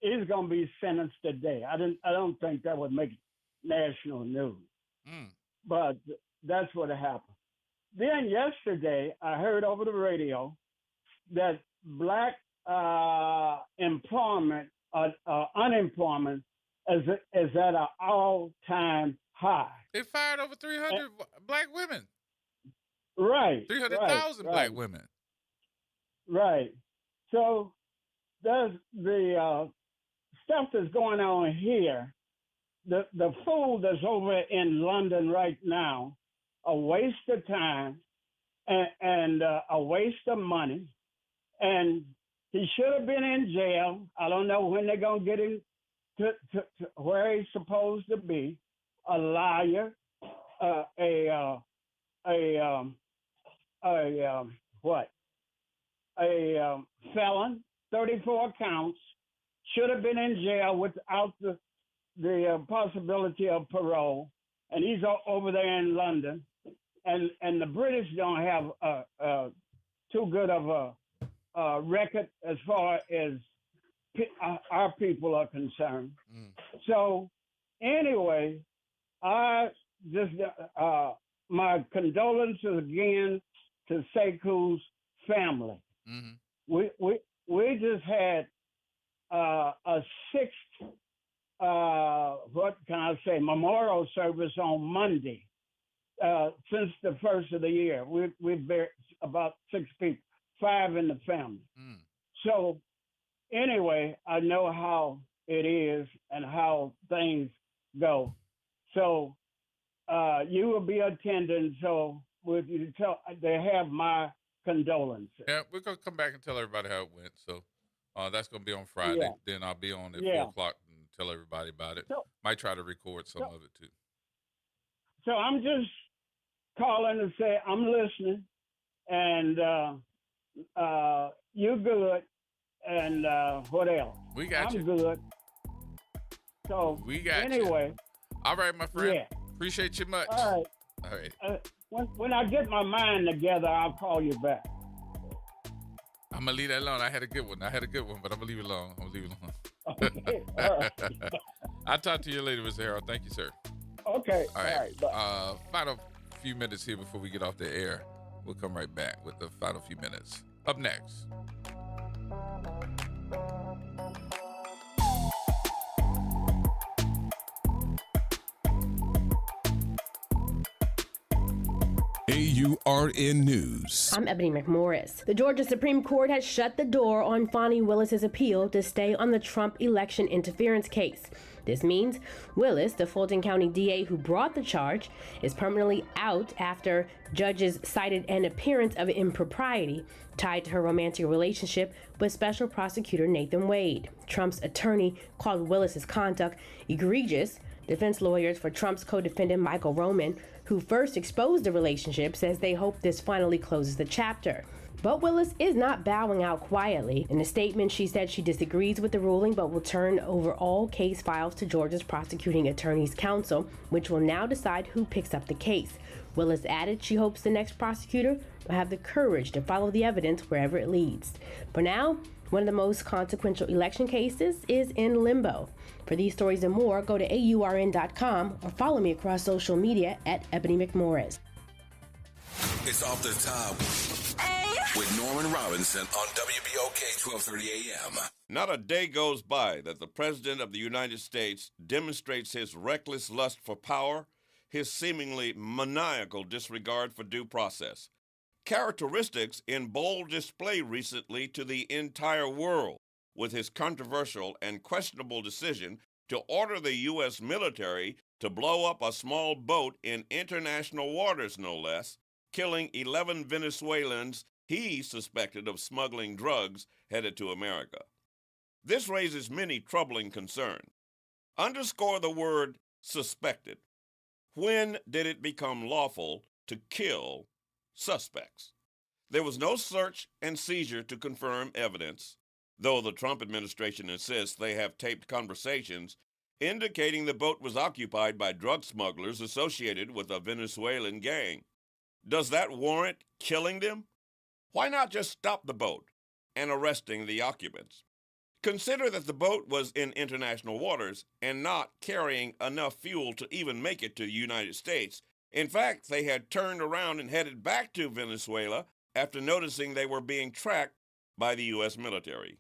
he's gonna be sentenced today. I don't think that would make national news. But that's what happened. Then yesterday, I heard over the radio that black unemployment is at an all-time high. They fired over 300 black women. Right. 300,000 black women. Right. So there's the stuff that's going on here. The fool that's over in London right now, a waste of time and a waste of money. And he should have been in jail. I don't know when they're going to get him to where he's supposed to be. A liar, a felon, 34 counts, should have been in jail without the possibility of parole, and he's over there in London, and the British don't have too good of a record as far as our people are concerned. So anyway, I just my condolences again to Sekou's family. We just had a sixth what can I say, memorial service on Monday since the first of the year. We've buried about 6 people, 5 in the family. So anyway, I know how it is and how things go. So you will be attending. So would you they have my condolences. Yeah, we're going to come back and tell everybody how it went. So that's going to be on Friday. Yeah. Then I'll be on at 4 o'clock and tell everybody about it. So, might try to record some of it too. So I'm just calling to say I'm listening, and you're good, and what else? We got I'm good. So we got anyway. All right, my friend. Yeah. Appreciate you much. All right. All right. When I get my mind together, I'll call you back. I'm gonna leave that alone. I had a good one, but I'm gonna leave it alone. Okay. All right. I'll talk to you later, Mr. Harold. Thank you, sir. Okay. All right. Bye. Final few minutes here before we get off the air. We'll come right back with the final few minutes. Up next. AURN News. I'm Ebony McMorris. The Georgia Supreme Court has shut the door on Fani Willis's appeal to stay on the Trump election interference case. This means Willis, the Fulton County DA who brought the charge, is permanently out after judges cited an appearance of impropriety tied to her romantic relationship with Special Prosecutor Nathan Wade. Trump's attorney called Willis's conduct egregious. Defense lawyers for Trump's co-defendant Michael Roman, who first exposed the relationship, says they hope this finally closes the chapter. But Willis is not bowing out quietly. In a statement, she said she disagrees with the ruling but will turn over all case files to Georgia's prosecuting attorney's council, which will now decide who picks up the case. Willis added she hopes the next prosecutor will have the courage to follow the evidence wherever it leads. For now, one of the most consequential election cases is in limbo. For these stories and more, go to AURN.com or follow me across social media at Ebony McMorris. It's Off the Top with Norman Robinson on WBOK 1230 AM. Not a day goes by that the President of the United States demonstrates his reckless lust for power, his seemingly maniacal disregard for due process. Characteristics in bold display recently to the entire world, with his controversial and questionable decision to order the U.S. military to blow up a small boat in international waters, no less, killing 11 Venezuelans he suspected of smuggling drugs headed to America. This raises many troubling concerns. Underscore the word suspected. When did it become lawful to kill suspects? There was no search and seizure to confirm evidence, though the Trump administration insists they have taped conversations indicating the boat was occupied by drug smugglers associated with a Venezuelan gang. Does that warrant killing them? Why not just stop the boat, and arresting the occupants. Consider that the boat was in international waters and not carrying enough fuel to even make it to the United States. In fact, they had turned around and headed back to Venezuela after noticing they were being tracked by the U.S. military.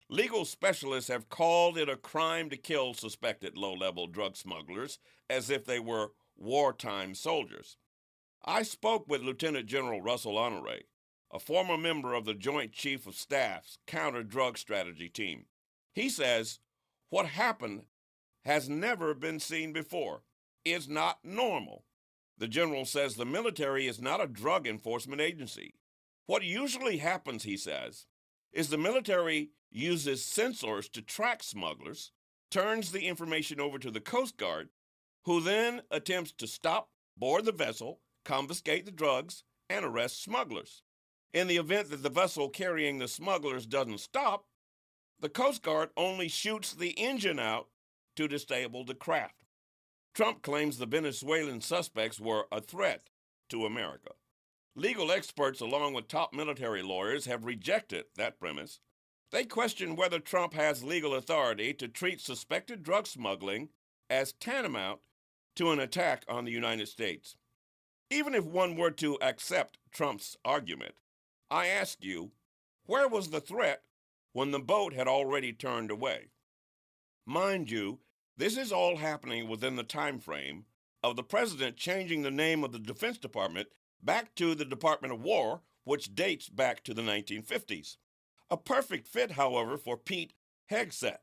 Legal specialists have called it a crime to kill suspected low-level drug smugglers as if they were wartime soldiers. I spoke with Lieutenant General Russell Honore, a former member of the Joint Chief of Staff's counter-drug strategy team. He says, what happened has never been seen before. It's not normal. The general says the military is not a drug enforcement agency. What usually happens, he says, is the military uses sensors to track smugglers, turns the information over to the Coast Guard, who then attempts to stop, board the vessel, confiscate the drugs, and arrest smugglers. In the event that the vessel carrying the smugglers doesn't stop, the Coast Guard only shoots the engine out to disable the craft. Trump claims the Venezuelan suspects were a threat to America. Legal experts, along with top military lawyers, have rejected that premise. They question whether Trump has legal authority to treat suspected drug smuggling as tantamount to an attack on the United States. Even if one were to accept Trump's argument, I ask you, where was the threat when the boat had already turned away? Mind you, this is all happening within the time frame of the president changing the name of the Defense Department back to the Department of War, which dates back to the 1950s. A perfect fit, however, for Pete Hegseth,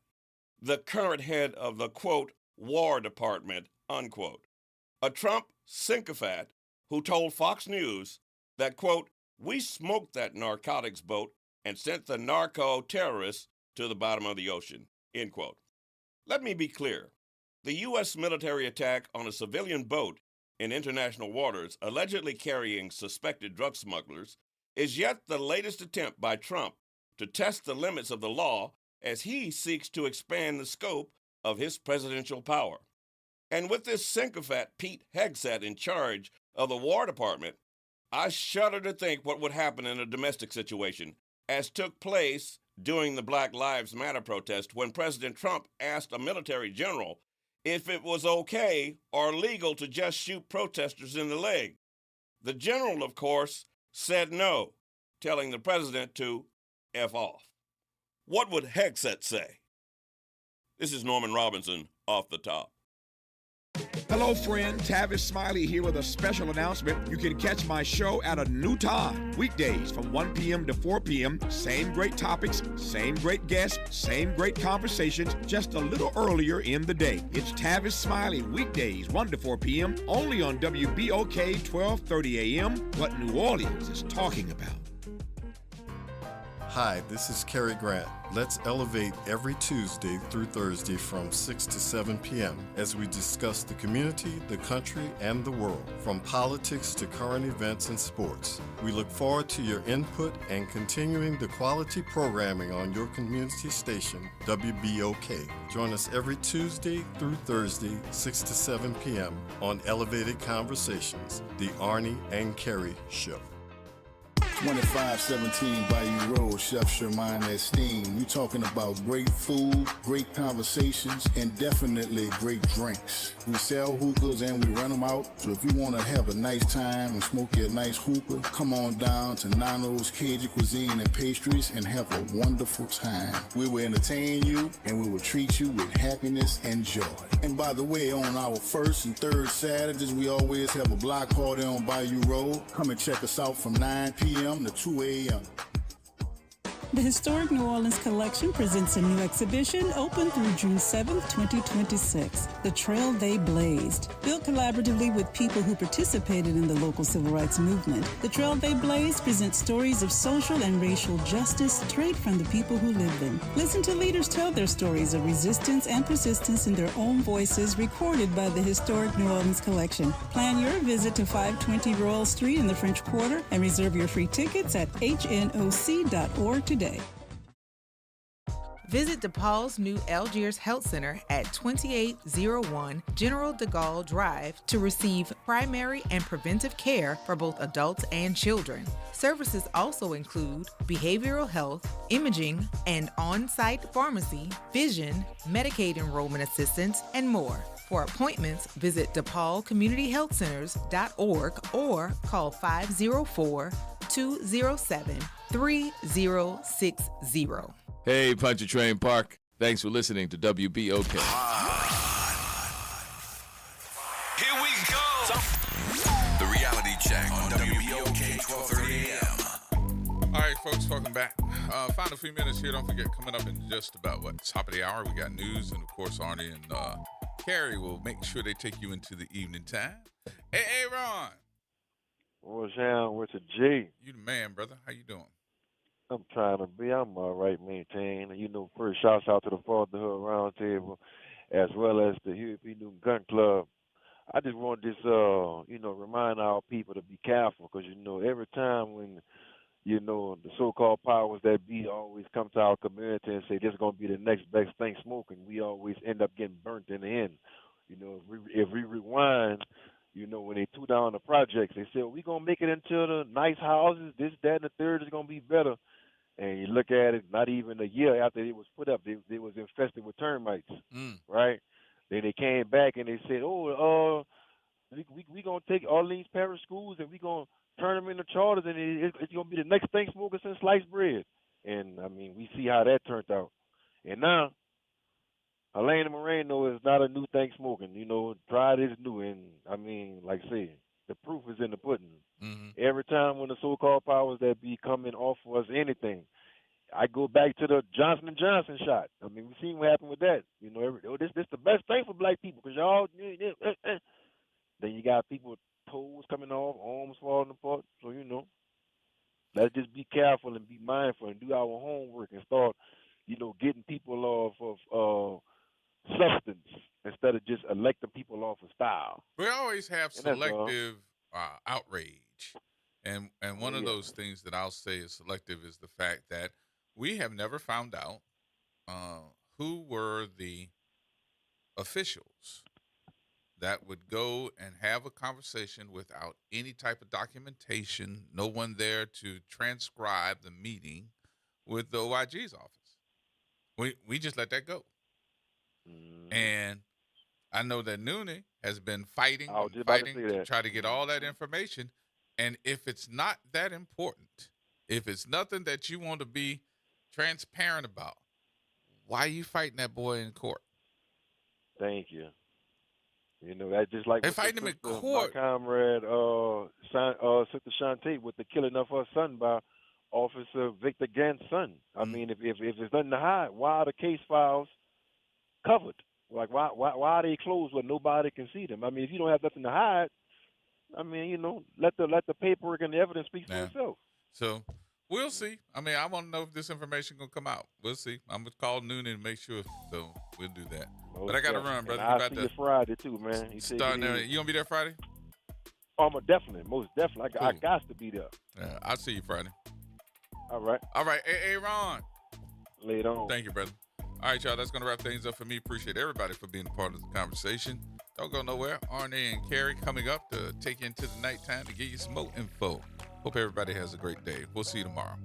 the current head of the, quote, War Department, unquote. A Trump sycophant who told Fox News that, quote, we smoked that narcotics boat and sent the narco-terrorists to the bottom of the ocean, end quote. Let me be clear. The U.S. military attack on a civilian boat in international waters allegedly carrying suspected drug smugglers is yet the latest attempt by Trump to test the limits of the law as he seeks to expand the scope of his presidential power. And with this sycophant Pete Hegseth in charge of the War Department, I shudder to think what would happen in a domestic situation, as took place during the Black Lives Matter protest when President Trump asked a military general if it was okay or legal to just shoot protesters in the leg. The general, of course, said no, telling the president to F off. What would Hegseth say? This is Norman Robinson, Off the Top. Hello, friend. Tavis Smiley here with a special announcement. You can catch my show at a new time, weekdays from 1 p.m. to 4 p.m. Same great topics, same great guests, same great conversations, just a little earlier in the day. It's Tavis Smiley, weekdays 1 to 4 p.m. only on WBOK 1230 a.m. What New Orleans is talking about. Hi, this is Cary Grant. Let's elevate every Tuesday through Thursday from 6 to 7 p.m. as we discuss the community, the country, and the world, from politics to current events and sports. We look forward to your input and continuing the quality programming on your community station, WBOK. Join us every Tuesday through Thursday, 6 to 7 p.m. on Elevated Conversations, the Arnie and Cary Show. 2517 Bayou Road, Chef Sherman Esteem. You talking about great food, great conversations, and definitely great drinks. We sell hookahs and we rent them out. So if you want to have a nice time and smoke your nice hookah, come on down to Nano's Cajun Cuisine and Pastries and have a wonderful time. We will entertain you and we will treat you with happiness and joy. And by the way, on our first and third Saturdays, we always have a block party on Bayou Road. Come and check us out from 9 p.m. to 2 a.m. The Historic New Orleans Collection presents a new exhibition open through June 7th, 2026, The Trail They Blazed. Built collaboratively with people who participated in the local civil rights movement, The Trail They Blazed presents stories of social and racial justice straight from the people who lived them. Listen to leaders tell their stories of resistance and persistence in their own voices, recorded by the Historic New Orleans Collection. Plan your visit to 520 Royal Street in the French Quarter and reserve your free tickets at hnoc.org today. Visit DePaul's new Algiers Health Center at 2801 General de Gaulle Drive to receive primary and preventive care for both adults and children. Services also include behavioral health, imaging, and on-site pharmacy, vision, Medicaid enrollment assistance, and more. For appointments, visit DePaulCommunityHealthCenters.org or call 504-207-3060. Hey, Pontchartrain Park. Thanks for listening to WBOK. Here we go. The reality check on WBOK 1230 AM. All right, folks, welcome back. Final few minutes here. Don't forget, coming up in just about, top of the hour, we got news. And, of course, Arnie and Carrie will make sure they take you into the evening time. Hey, Ron. What's down with the G? You the man, brother. How you doing? I'm trying to be. I'm all right, maintained. You know, first shouts out to the Fatherhood Roundtable as well as the Huey P. Newton Gun Club. I just want this, remind our people to be careful because, every time when, the so-called powers that be always come to our community and say this is going to be the next best thing smoking, we always end up getting burnt in the end. If we rewind, when they threw down the projects, they said, we're going to make it into the nice houses, this, that, and the third is going to be better. And you look at it, not even a year after it was put up, they was infested with termites, right? Then they came back and they said, we going to take all these parish schools and we going to turn them into charters and it's going to be the next thing smoking since sliced bread. And, we see how that turned out. And now, Helena Moreno is not a new thing smoking. Pride is new. And, like I say, the proof is in the pudding. Every time when the so-called powers that be coming off of us anything, I go back to the Johnson & Johnson shot. We've seen what happened with that. This the best thing for black people because y'all, then you got people with toes coming off, arms falling apart. So, let's just be careful and be mindful and do our homework and start, getting people off of substance instead of just electing people off of style. We always have selective outrage. And one of those things that I'll say is selective is the fact that we have never found out who were the officials that would go and have a conversation without any type of documentation, no one there to transcribe the meeting with the OIG's office. We just let that go. And I know that Noonan has been fighting to try to get all that information. And if it's not that important, if it's nothing that you want to be transparent about, why are you fighting that boy in court? Thank you. That's just like they're fighting him in court. My comrade, Sister Shantae, with the killing of her son by Officer Victor Gant's son. If there's nothing to hide, why are the case files covered? Like, why are they closed where nobody can see them? If you don't have nothing to hide, let the paperwork and the evidence speak for itself. So we'll see. I want to know if this information gonna come out. We'll see. I'm gonna call Noonan and make sure. So we'll do that. But I gotta run, brother. I'll see you Friday too, man. You gonna be there Friday? Oh, most definitely. Cool. I got to be there. Yeah, I'll see you Friday. All right. Hey, Ron. Later on. Thank you, brother. All right, y'all. That's gonna wrap things up for me. Appreciate everybody for being a part of the conversation. Don't go nowhere. Arne and Carrie coming up to take you into the nighttime to get you some more info. Hope everybody has a great day. We'll see you tomorrow.